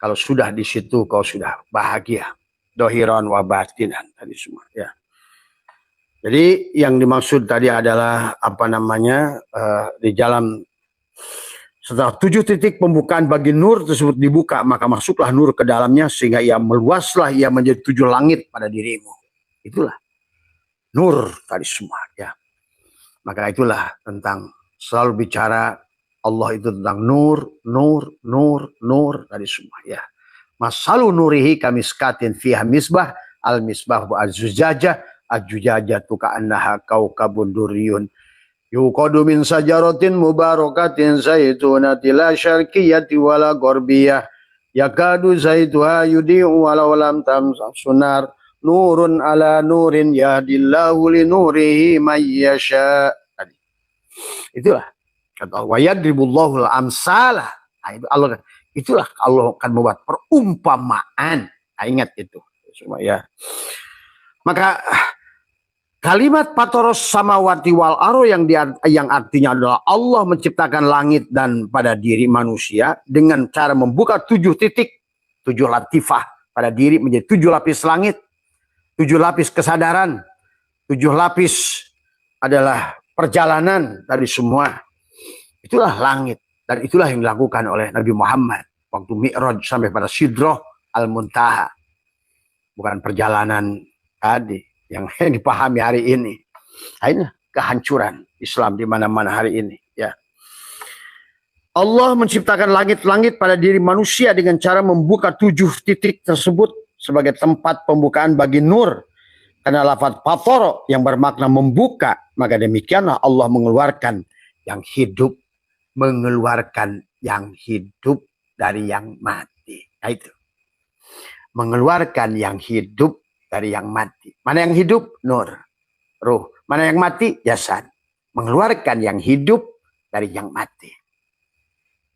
Kalau sudah di situ kau sudah bahagia, dohiran wa batinan tadi semua. Ya. Jadi yang dimaksud tadi adalah di dalam setelah 7 titik pembukaan bagi nur tersebut dibuka, maka masuklah nur ke dalamnya sehingga ia meluaslah, ia menjadi 7 langit pada dirimu. Itulah nur tadi semua. Ya. Maka itulah tentang selalu bicara Allah itu tentang nur tadi semua. Ya. Masalu nurihi kamiskatin fiha misbah al misbah wa az-zujajah az-zujajatu ka'annaha kaukabun duriyun yuqadu min sajaratin mubarakatin zaitunatin la syarqiyyati wala gharbiyah yakadu zaituha yudi'u walau lam tamsah sunar nurun ala nurin yahdillahu li nurihi may yasha. Itulah kata wa yadribullahu al-amsalah. Allah akan membuat perumpamaan. Ingat itu semua ya. Maka kalimat patoros samawati wal aro yang artinya adalah Allah menciptakan langit dan pada diri manusia dengan cara membuka 7 titik, 7 latifah pada diri menjadi 7 lapis langit, 7 lapis kesadaran, 7 lapis adalah perjalanan dari semua. Itulah langit. Dan itulah yang dilakukan oleh Nabi Muhammad waktu Mi'raj sampai pada Sidrah Al-Muntaha. Bukan perjalanan tadi yang dipahami hari ini. Ini kehancuran Islam di mana-mana hari ini. Ya. Allah menciptakan langit-langit pada diri manusia dengan cara membuka 7 titik tersebut sebagai tempat pembukaan bagi nur. Karena lafaz fatoro yang bermakna membuka, maka demikianlah Allah mengeluarkan yang hidup, mengeluarkan yang hidup dari yang mati. Nah itu. Mengeluarkan yang hidup dari yang mati. Mana yang hidup? Nur. Ruh. Mana yang mati? Jasad. Mengeluarkan yang hidup dari yang mati.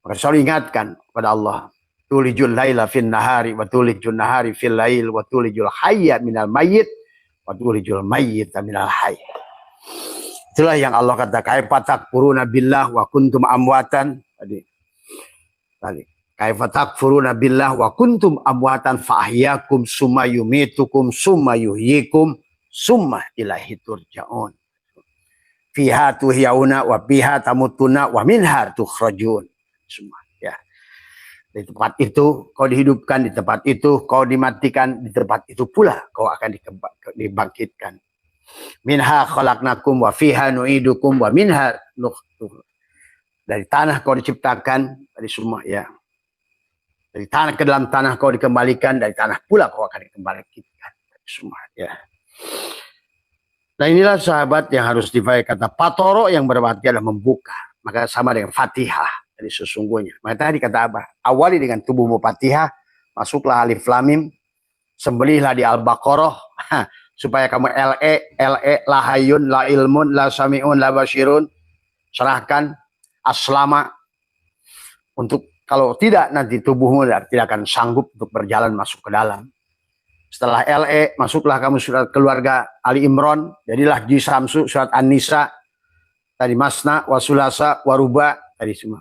Maka selalu ingatkan kepada Allah. Tulijul laila fin nahari wa tulijul nahari fil lail wa tulijul hayya minal mayyit wa tulijul mayyita minal hayy. Itulah yang Allah kata kaifa takfuruna billah wa kuntum amwatan tadi. Kaifa takfuruna billah wa kuntum amwatan fa ahyakum summa yumitukum summa yuhyikum summa ilaihi turja'un. Fiha tuhyauna wa biha tamutuna wa minha tukhrajun. Semua ya. Di tempat itu kau dihidupkan, di tempat itu kau dimatikan, di tempat itu pula kau akan dibangkitkan. Minha khalaqnakum wa fiha nu'idukum wa minha nukhrujukum. Dari tanah kau diciptakan, dari semua ya. Dari tanah ke dalam tanah kau dikembalikan, dari tanah pula kau akan dikembalikan. Dari semua ya. Nah inilah sahabat yang harus difahami kata patoro yang berarti adalah membuka. Maka sama dengan Fatihah Jadi sesungguhnya. Maka tadi kata apa? Awali dengan tubuhmu Fatihah, masuklah Alif Lam Mim, sembelihlah di Al-Baqarah, supaya kamu la hayyun, la ilmun, la sami'un, la basirun. Serahkan aslama, untuk kalau tidak nanti tubuhmu tidak akan sanggup untuk berjalan masuk ke dalam. Setelah masuklah kamu surat keluarga Ali Imran, jadilah Jisamsu, surat An-Nisa, tadi masna, wasulasa, waruba, tadi semua.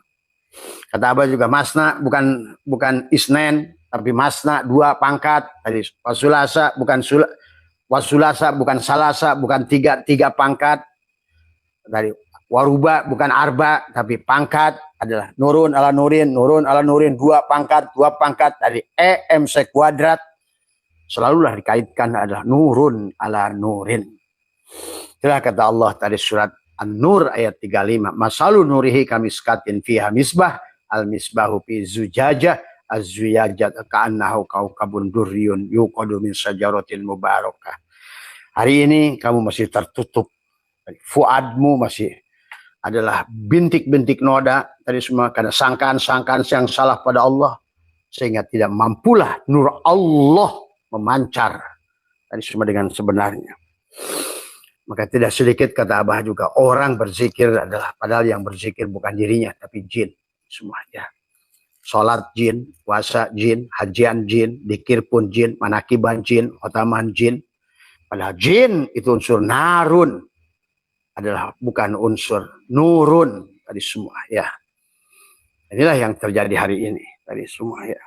Kata Abah juga masna bukan isnen, tapi masna 2 pangkat, tadi wasulasa bukan salasa, bukan 3 pangkat, tadi waruba bukan arba, tapi pangkat adalah nurun ala nurin, 2 pangkat, tadi MC kuadrat, selalulah dikaitkan adalah nurun ala nurin. Itulah kata Allah tadi surat An-Nur ayat 35. Masalu nurihi kamiskatin fiha misbah, al-misbahu fi zujajah, az-zujajah ka'annahu kaukabun durriyun yuqadu min sajaratin mubarakah. Hari ini kamu masih tertutup. Fuadmu masih adalah bintik-bintik noda tadi semua karena sangkaan-sangkaan yang salah pada Allah, sehingga tidak mampulah nur Allah memancar tadi semua dengan sebenarnya. Maka tidak sedikit kata Abah juga orang berzikir adalah padahal yang berzikir bukan dirinya tapi jin semuanya. Salat jin, puasa jin, hajian jin, dikir pun jin, manakiban jin, khotaman jin. Padahal jin itu unsur narun, adalah bukan unsur nurun tadi semua ya. Inilah yang terjadi hari ini tadi semua ya.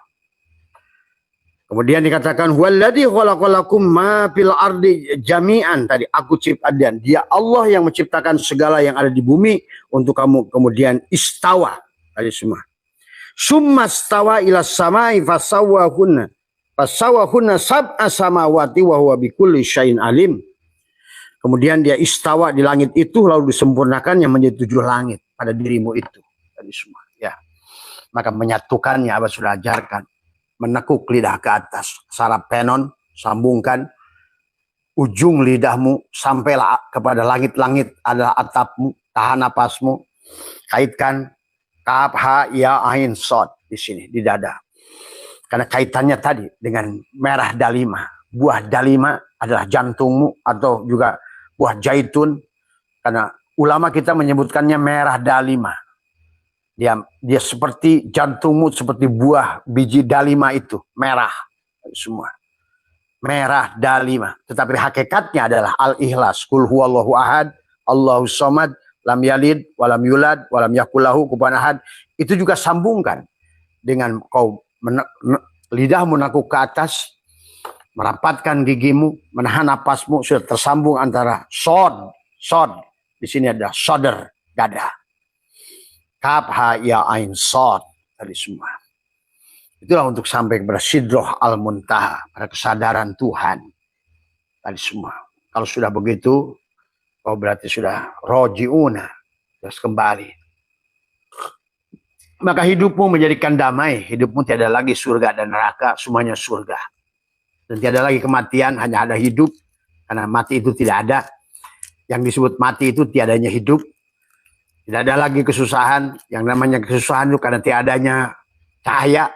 Kemudian dikatakan huwallazi khalaqalakum ma fil ardi jami'an, tadi aku ciptakan, dia Allah yang menciptakan segala yang ada di bumi untuk kamu, kemudian istawa tadi semua. Summa stawa ila samai fasawwahunna sab'a samawati wa huwa bikulli syai'in alim. Kemudian dia istawa di langit itu lalu disempurnakannya menjadi 7 langit pada dirimu itu tadi semua ya. Maka menyatukannya Abah sudah ajarkan. Menekuk lidah ke atas, saraf penon, sambungkan ujung lidahmu sampailah kepada langit-langit adalah atapmu, tahan napasmu, kaitkan kaf ha ya ain sod di sini di dada. Karena kaitannya tadi dengan merah dalima, buah dalima adalah jantungmu atau juga buah zaitun. Karena ulama kita menyebutkannya merah dalima. Dia seperti jantungmu, seperti buah biji dalima itu, merah semua. Merah dalima. Tetapi hakikatnya adalah al-ikhlas. Qul huwallahu ahad, Allahus samad, lam yalid, walam yulad, walam yakul lahu kufuwan ahad. Itu juga sambungkan dengan kau lidahmu menekuk ke atas, merapatkan gigimu, menahan napasmu, sudah tersambung antara sod. Di sini ada soder, dada. Kaf ha ya ain sod tadi semua. Itulah untuk sampai kepada sidroh al-muntaha, pada kesadaran Tuhan tadi semua. Kalau sudah begitu, kau berarti sudah rojiuna, terus kembali. Maka hidupmu menjadikan damai, hidupmu tiada lagi surga dan neraka, semuanya surga. Dan tiada lagi kematian, hanya ada hidup, karena mati itu tidak ada. Yang disebut mati itu tiadanya hidup. Tidak ada lagi kesusahan, yang namanya kesusahan itu karena tiadanya cahaya.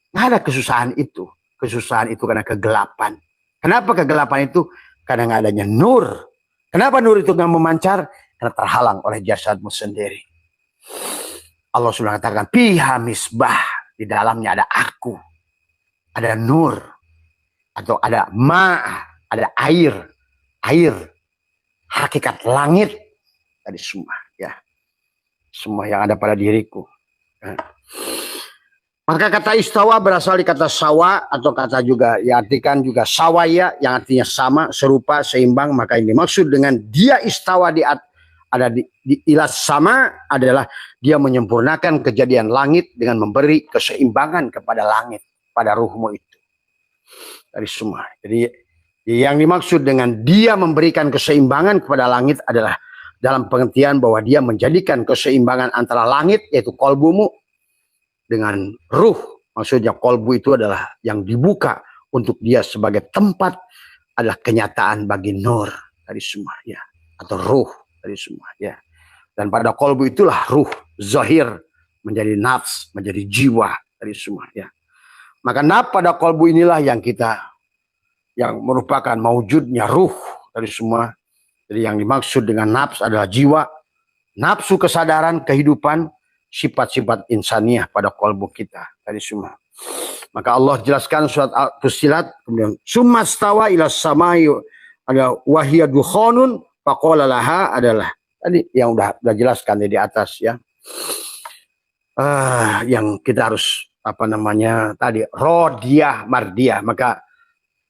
Nggak ada kesusahan itu. Kesusahan itu karena kegelapan. Kenapa kegelapan itu? Karena nggak adanya nur. Kenapa nur itu nggak memancar? Karena terhalang oleh jasadmu sendiri. Allah sudah katakan, fiha misbah. Di dalamnya ada aku. Ada nur. Atau ada ma'ah. Ada air. Air. Hakikat langit. Tadi semua ya. Semua yang ada pada diriku. Maka kata istawa berasal dari kata sawa atau kata juga diartikan juga sawaya yang artinya sama, serupa, seimbang. Maka ini maksud dengan dia istawa ada di ilas sama adalah dia menyempurnakan kejadian langit dengan memberi keseimbangan kepada langit, pada ruhmu itu. Dari semua. Jadi yang dimaksud dengan dia memberikan keseimbangan kepada langit adalah dalam pengertian bahwa dia menjadikan keseimbangan antara langit yaitu kolbumu dengan ruh. Maksudnya kolbu itu adalah yang dibuka untuk dia sebagai tempat adalah kenyataan bagi nur dari semua ya, atau ruh dari semua ya. Dan pada kolbu itulah ruh zahir menjadi nafs, menjadi jiwa dari semua ya. Maka nafs pada kolbu inilah yang merupakan maujudnya ruh dari semua. Jadi yang dimaksud dengan nafs adalah jiwa, nafsu kesadaran, kehidupan, sifat-sifat insaniah pada kolbu kita dari semua. Maka Allah jelaskan surat Al-Fussilat, kemudian summa stawa ila samai ada wahiyya dukhonun faqala laha adalah tadi yang udah jelaskan di atas ya. Yang kita harus tadi rodiyah mardiyah. Maka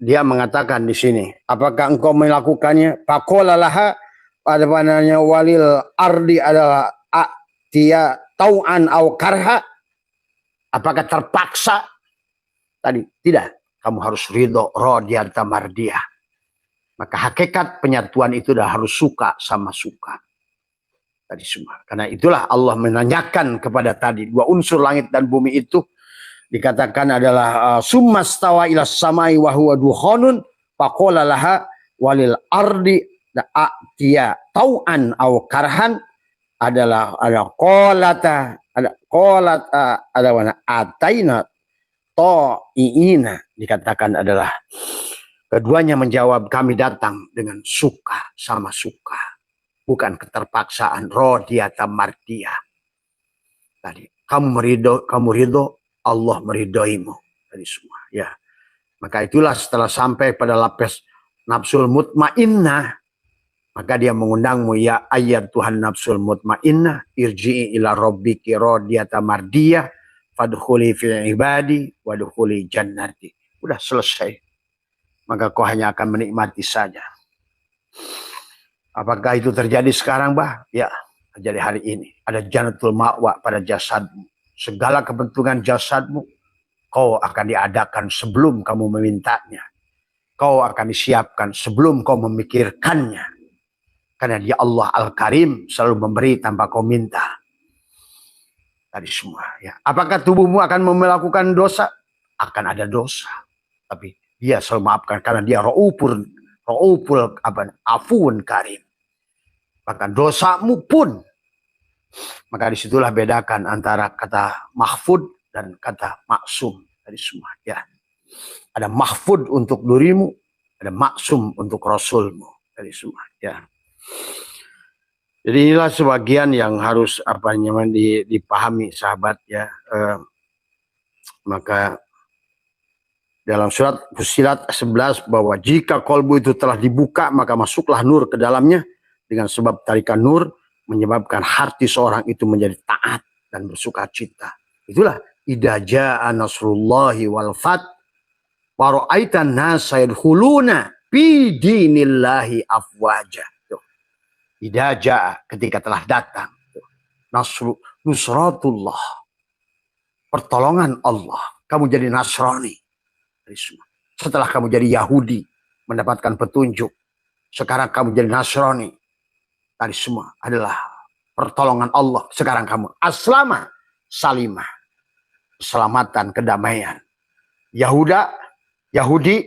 dia mengatakan di sini, apakah engkau melakukannya? Faqala laha pada mananya walil ardi adalah dia tau'an au karha. Apakah terpaksa? Tadi tidak, kamu harus ridho rodiyata mardiyah. Maka hakikat penyatuan itu dah harus suka sama suka. Tadi semua. Karena itulah Allah menanyakan kepada tadi dua unsur langit dan bumi itu dikatakan adalah summa stawa ila samai wa huwa dukhonun faqala laha walil ardi dia tau'an au karhan adalah ada qalata ada wana ataina ta'iina dikatakan adalah keduanya menjawab kami datang dengan suka sama suka, bukan keterpaksaan rodiyata mardiyah. Tadi kamu ridho Allah meridhoimu dari semua ya. Maka itulah setelah sampai pada lapis nafsul mutmainnah, maka dia mengundangmu ya ayat Tuhan nafsul mutmainnah irji'i ila rabbiki radiyata mardiyah fadkhuli fi ibadi wadkhuli jannati. Udah selesai. Maka kau hanya akan menikmati saja. Apakah itu terjadi sekarang, Bah? Ya, terjadi hari ini. Ada jannatul ma'wa pada jasadmu. Segala kepentingan jasadmu kau akan diadakan sebelum kamu memintanya. Kau akan disiapkan sebelum kau memikirkannya. Karena dia Allah Al-Karim selalu memberi tanpa kau minta. Tadi semua ya. Apakah tubuhmu akan melakukan dosa? Akan ada dosa. Tapi dia selalu maafkan karena dia Rauful Afuun Karim. Bahkan dosamu pun. Maka disitulah bedakan antara kata mahfud dan kata maksum dari semua ya. Ada mahfud untuk dirimu, ada maksum untuk rasulmu dari semua ya. Jadi inilah sebagian yang harus dipahami sahabat ya. Maka dalam surat Fussilat 11 bahwa jika kolbu itu telah dibuka maka masuklah nur ke dalamnya dengan sebab tarikan nur menyebabkan hati seorang itu menjadi taat dan bersuka cita. Itulah idza jaa nasrullahi wal fath wa ra'aitan nasa yadkhuluna fi dinillahi afwaja. Idza jaa ketika telah datang nusratullah, pertolongan Allah, kamu jadi Nasrani. Setelah kamu jadi Yahudi mendapatkan petunjuk, sekarang kamu jadi Nasrani. Tadi semua adalah pertolongan Allah. Sekarang kamu aslama salimah, keselamatan, kedamaian. Yahudi,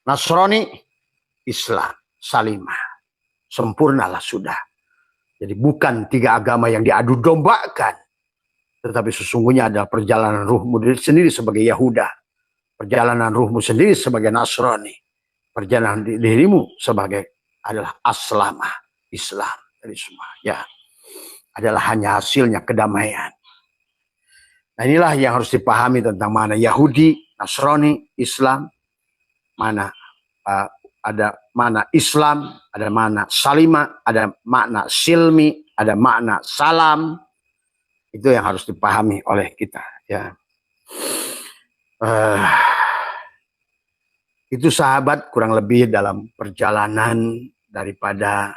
Nasrani, Islam, salimah. Sempurnalah sudah. Jadi bukan tiga agama yang diadu dombakan, tetapi sesungguhnya ada perjalanan ruhmu sendiri sebagai Yahuda, perjalanan ruhmu sendiri sebagai Nasrani, perjalanan dirimu sebagai adalah aslamah, Islam. Dari semua ya adalah hanya hasilnya kedamaian. Nah inilah yang harus dipahami tentang mana Yahudi, Nasrani, Islam, mana ada mana Islam, ada mana salima, ada makna silmi, ada makna salam. Itu yang harus dipahami oleh kita ya. Itu sahabat kurang lebih dalam perjalanan daripada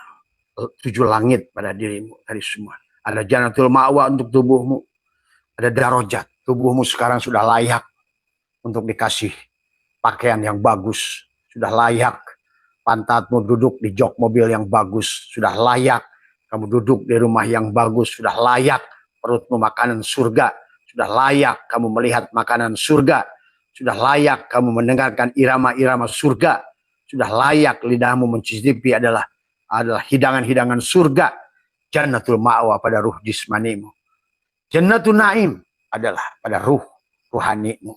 7 langit pada dirimu dari semua. Ada jannatul ma'wa untuk tubuhmu. Ada darajat. Tubuhmu sekarang sudah layak untuk dikasih pakaian yang bagus. Sudah layak pantatmu duduk di jok mobil yang bagus. Sudah layak kamu duduk di rumah yang bagus. Sudah layak perutmu makanan surga. Sudah layak kamu melihat makanan surga. Sudah layak kamu mendengarkan irama-irama surga. Sudah layak lidahmu mencicipi adalah hidangan-hidangan surga, jannatul ma'wa pada ruh jismanimu. Jannatul Naim adalah pada ruhanimu.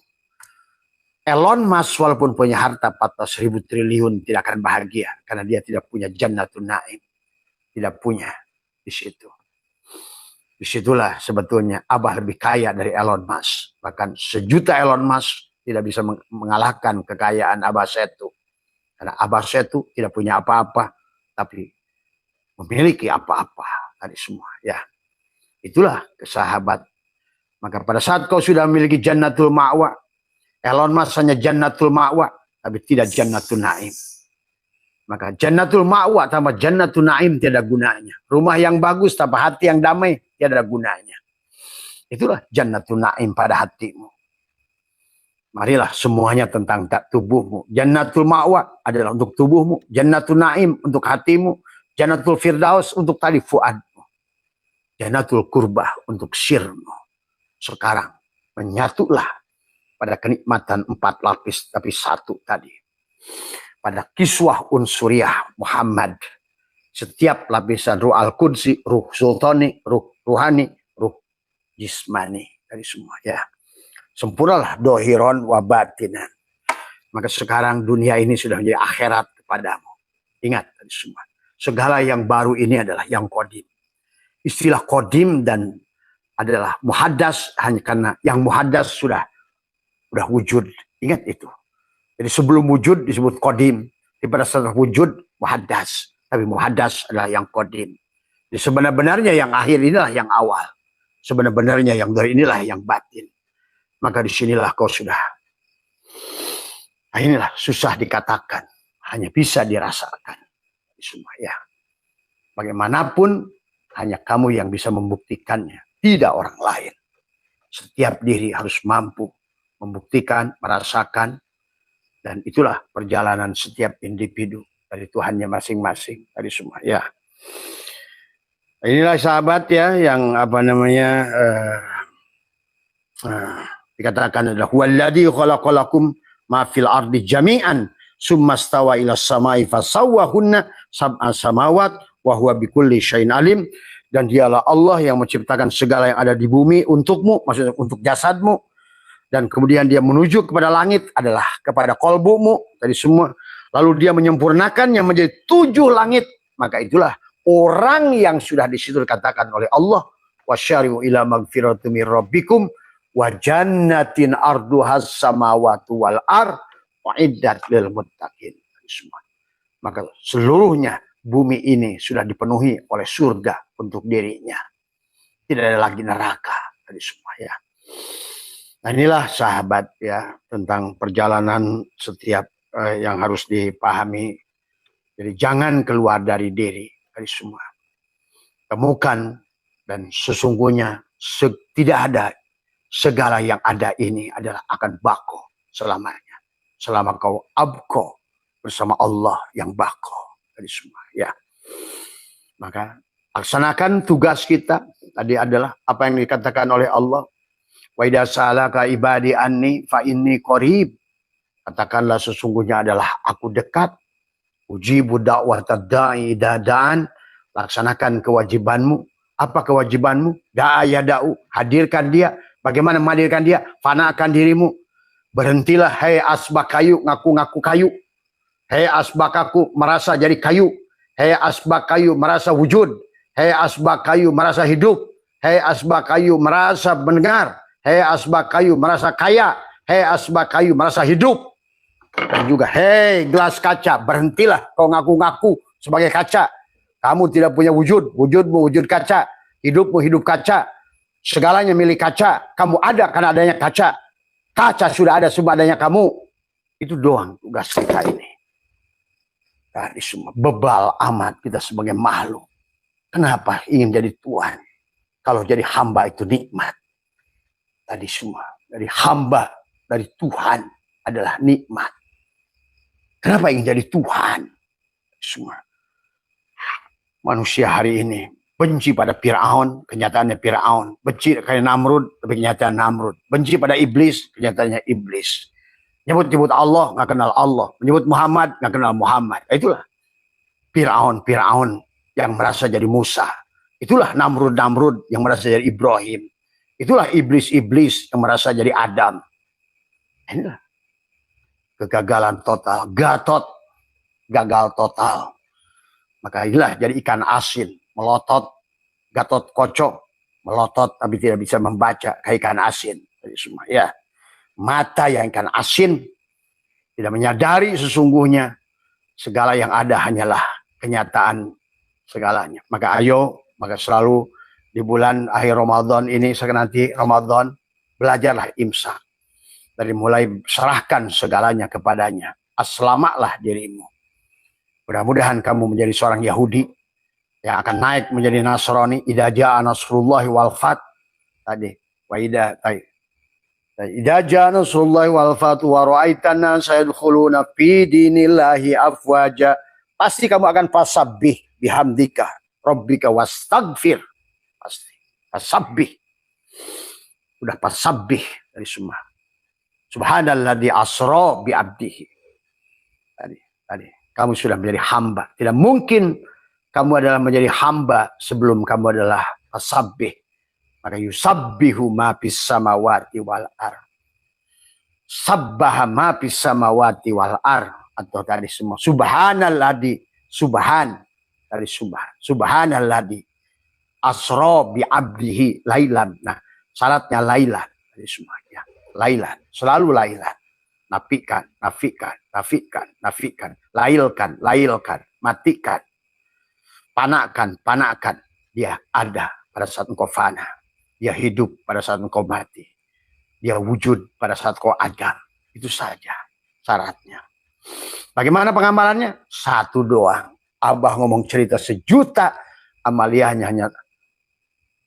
Elon Musk walaupun punya harta 400.000 triliun tidak akan bahagia karena dia tidak punya Jannatul Naim. Tidak punya di situ. Disitulah sebetulnya Abah lebih kaya dari Elon Musk. Bahkan 1.000.000 Elon Musk tidak bisa mengalahkan kekayaan Abah Setu. Karena Abah Setu tidak punya apa-apa, tapi memiliki apa-apa tadi semua. Ya, itulah sahabat. Maka pada saat kau sudah memiliki Jannatul Ma'wa, Elon Musk hanya Jannatul Ma'wa, tapi tidak Jannatul Naim. Maka Jannatul Ma'wa tambah Jannatul Naim tidak gunanya. Rumah yang bagus tanpa hati yang damai tidak ada gunanya. Itulah Jannatul Naim pada hatimu. Marilah semuanya tentang tubuhmu. Jannatul Ma'wa adalah untuk tubuhmu. Jannatul Naim untuk hatimu. Jannatul Firdaus untuk tali fuadmu. Jannatul Qurbah untuk sirmu. Sekarang menyatulah pada kenikmatan 4 lapis tapi 1 tadi. Pada kiswah unsuriyah Muhammad. Setiap lapisan ruh al-Qudsi, ruh sultani, ruh ruhani, ruh jismani. Dari semua ya. Sempurnalah dohiron wa batinan. Maka sekarang dunia ini sudah menjadi akhirat kepadamu. Ingat dari semua. Segala yang baru ini adalah yang qadim. Istilah qadim dan adalah muhaddas hanya karena yang muhaddas sudah wujud. Ingat itu. Jadi sebelum wujud disebut qadim. Pada saat wujud muhaddas. Tapi muhaddas adalah yang qadim. Jadi sebenarnya yang akhir inilah yang awal. Sebenarnya yang dari inilah yang batin. Maka disinilah kau sudah. Inilah susah dikatakan. Hanya bisa dirasakan. Semua ya. Bagaimanapun hanya kamu yang bisa membuktikannya. Tidak orang lain. Setiap diri harus mampu membuktikan, merasakan. Dan itulah perjalanan setiap individu dari Tuhannya masing-masing. Dari semua ya. Inilah sahabat ya yang apa namanya dikatakan adalah walladzi khalaqalakum ma fil ardi jami'an summa stawa ila samai fasawwahunna sab'a samawat wa huwa bikulli syai'in alim. Dan dialah Allah yang menciptakan segala yang ada di bumi untukmu, maksudnya untuk jasadmu. Dan kemudian dia menuju kepada langit adalah kepada kolbumu tadi semua. Lalu dia menyempurnakannya menjadi 7 langit. Maka itulah orang yang sudah di situ dikatakan oleh Allah wasyari'u ila magfiratu mir rabbikum wa jannatin arduhas samawati wal ar uiddat lil muttaqin. Maka seluruhnya bumi ini sudah dipenuhi oleh surga untuk dirinya. Tidak ada lagi neraka tadi semua ya. Nah inilah sahabat ya tentang perjalanan setiap yang harus dipahami. Jadi jangan keluar dari diri dari semua. Temukan dan sesungguhnya tidak ada segala yang ada ini adalah akan bako selamanya. Selama kau abko bersama Allah yang bako dari semua ya. Maka laksanakan tugas kita tadi adalah apa yang dikatakan oleh Allah. Wa idza sa'alaka ibadi anni fa inni qarib. Katakanlah sesungguhnya adalah aku dekat. Ujibu da'watad da'i dadaan. Laksanakan kewajibanmu. Apa kewajibanmu? Da'a yada'u. Hadirkan dia. Bagaimana menghadirkan dia? Fanakan dirimu. Berhentilah hei asbak kayu, ngaku-ngaku kayu. Hei asbak aku merasa jadi kayu. Hei asbak kayu merasa wujud. Hei asbak kayu merasa hidup. Hei asbak kayu merasa mendengar. Hei asbak kayu merasa kaya. Hei asbak kayu merasa hidup. Dan juga hei gelas kaca, berhentilah kau ngaku-ngaku sebagai kaca. Kamu tidak punya wujud. Wujudmu wujud kaca. Hidupmu hidup kaca. Segalanya milik kaca. Kamu ada karena adanya kaca. Kaca sudah ada sebab adanya kamu. Itu doang tugas kita ini. Tadi semua bebal amat kita sebagai makhluk. Kenapa ingin jadi Tuhan? Kalau jadi hamba itu nikmat. Tadi semua dari hamba, dari Tuhan adalah nikmat. Kenapa ingin jadi Tuhan? Semua manusia hari ini benci pada Fir'aun, kenyataannya Fir'aun. Benci pada Namrud, tapi kenyataan Namrud. Benci pada iblis, kenyataannya iblis. Nyebut-nyebut Allah, nggak kenal Allah. Menyebut Muhammad, nggak kenal Muhammad. Itulah Fir'aun yang merasa jadi Musa. Itulah Namrud yang merasa jadi Ibrahim. Itulah iblis-iblis yang merasa jadi Adam. Inilah kegagalan total, gagal total. Maka inilah jadi ikan asin, melotot, Gatot Kaca, melotot tapi tidak bisa membaca kayak ikan asin. Jadi semua ya, mata yang ikan asin, tidak menyadari sesungguhnya segala yang ada hanyalah kenyataan segalanya. Maka selalu di bulan akhir Ramadan ini, nanti Ramadan, belajarlah imsak. Dari mulai serahkan segalanya kepadanya. Aslamalah dirimu. Mudah-mudahan kamu menjadi seorang Yahudi yang akan naik menjadi Nasrani. Idza jaa nasrullahi wal fath. Tadi. Wa idza jaa nasrullahi wal fath wa ra'aitan nasa yadkhuluna fi dinillahi afwaja. Pasti kamu akan fasabbih bihamdika rabbika wastaghfir. Pasti. Fasabbih. Udah fasabbih dari semua. Subhanalladzi asra bi abdihi. Tadi. Kamu sudah menjadi hamba. Tidak mungkin kamu adalah menjadi hamba sebelum kamu adalah fasabbih. Maka yusabbihu ma fis samawati wal ar. Sabbaha ma fis samawati wal ar. Atau tadi semua. Subhanalladzi dari Subhanalladzi asra bi abdihi lailan. Nah, syaratnya lailan dari semua ya. Lailan, selalu lailan. Nafikan, lailkan, matikan. Panakan. Dia ada pada saat engkau fana. Dia hidup pada saat engkau mati. Dia wujud pada saat engkau ada. Itu saja syaratnya. Bagaimana pengamalannya? Satu doang. Abah ngomong cerita sejuta, amaliyahnya hanya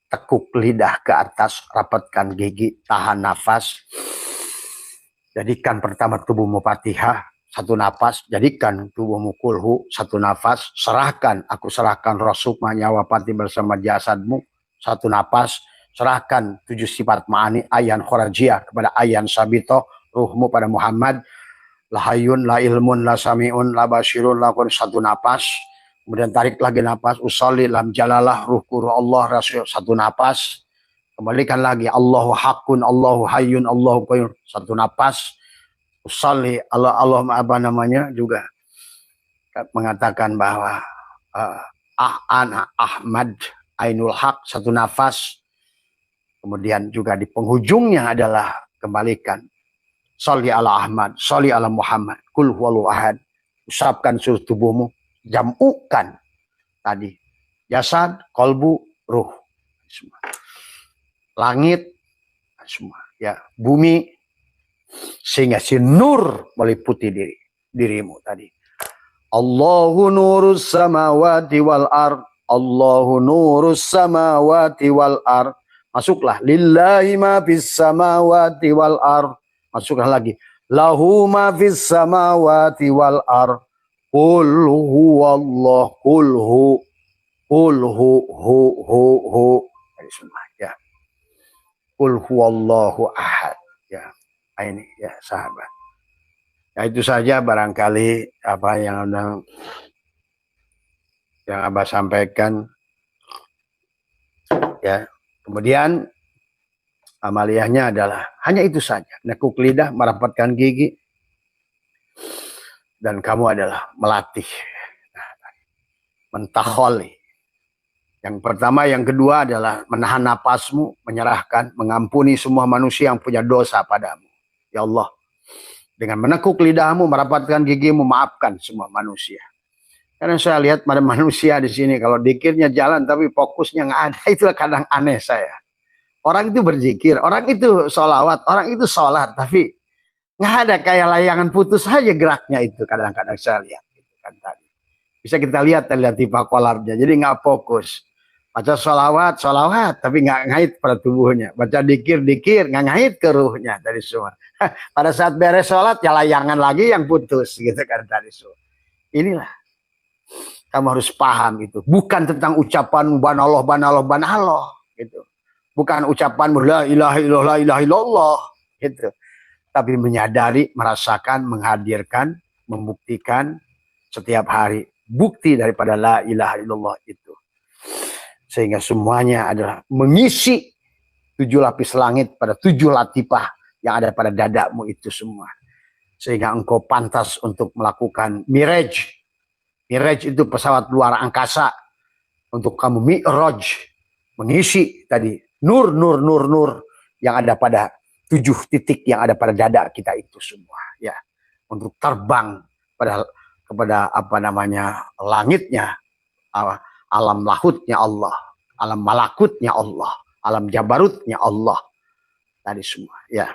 tekuk lidah ke atas, rapatkan gigi, tahan nafas. Jadikan pertama tubuhmu Fatihah, satu nafas. Jadikan tubuhmu kulhu, satu nafas. Serahkan, aku serahkan rohsukma nyawa pati bersama jasadmu, satu nafas. Serahkan 7 sifat ma'ani ayan khorajiyah kepada ayan sabito, ruhmu pada Muhammad. La hayyun, la ilmun, la sami'un, la basirun, la kun, satu nafas. Kemudian tarik lagi nafas, usolli lam jalalah ruhku Allah rasul, satu nafas. Kembalikan lagi Allahu haqqun, Allahu hayyun, Allahu qayyum, satu nafas. Usolli Allah apa namanya juga mengatakan bahwa ana Ahmad Ainul Haq, satu nafas. Kemudian juga di penghujungnya adalah kembalikan sholli ala Ahmad, sholli ala Muhammad, kul huwallahu ahad. Usapkan seluruh tubuhmu, jamukan tadi jasad, kolbu, ruh, semua. Langit, semua ya, bumi, sehingga si nur meliputi dirimu tadi. Allahu nurus samawati wal ard, Allahu nurus samawati wal ard. Masuklah lillahi ma fis samawati wal ard. Masuklah lagi lahu ma fis samawati wal ard. Qul huwallah, qul hu. Ya. Qul huwallahu ahad. Ya. Ini ya sahabat. Ya itu saja barangkali apa yang Abah sampaikan. Ya. Kemudian amaliyahnya adalah hanya itu saja. Nekuk lidah, merapatkan gigi. Dan kamu adalah melatih, mentakholi. Yang pertama, yang kedua adalah menahan napasmu, menyerahkan, mengampuni semua manusia yang punya dosa padamu. Ya Allah, dengan menekuk lidahmu, merapatkan gigimu, maafkan semua manusia. Karena saya lihat pada manusia di sini, kalau dikirnya jalan tapi fokusnya nggak ada, itu kadang aneh saya. Orang itu berzikir, orang itu sholawat, orang itu sholat, tapi nggak ada kayak layangan putus saja geraknya itu. Kadang-kadang saya lihat. Gitu kan, tadi. Bisa kita lihat tipe kolarnya, jadi nggak fokus. Baca sholawat, tapi nggak ngait pada tubuhnya. Baca dikir, nggak ngait ke ruhnya dari semua. Pada saat beres sholat, ya layangan lagi yang putus, gitu kan dari semua. Inilah. Kamu harus paham itu. Bukan tentang ucapan banallah, gitu. Bukan ucapan la ilaha illallah, gitu. Tapi menyadari, merasakan, menghadirkan, membuktikan setiap hari bukti daripada la ilaha illallah itu. Sehingga semuanya adalah mengisi 7 lapis langit, pada 7 latifah yang ada pada dadamu itu semua. Sehingga engkau pantas untuk melakukan miraj. Miraj itu pesawat luar angkasa. Untuk kamu mi'raj, mengisi tadi nur yang ada pada 7 titik yang ada pada dada kita itu semua. Ya, untuk terbang kepada apa namanya langitnya, alam lahutnya Allah, alam malakutnya Allah, alam jabarutnya Allah tadi semua. Ya.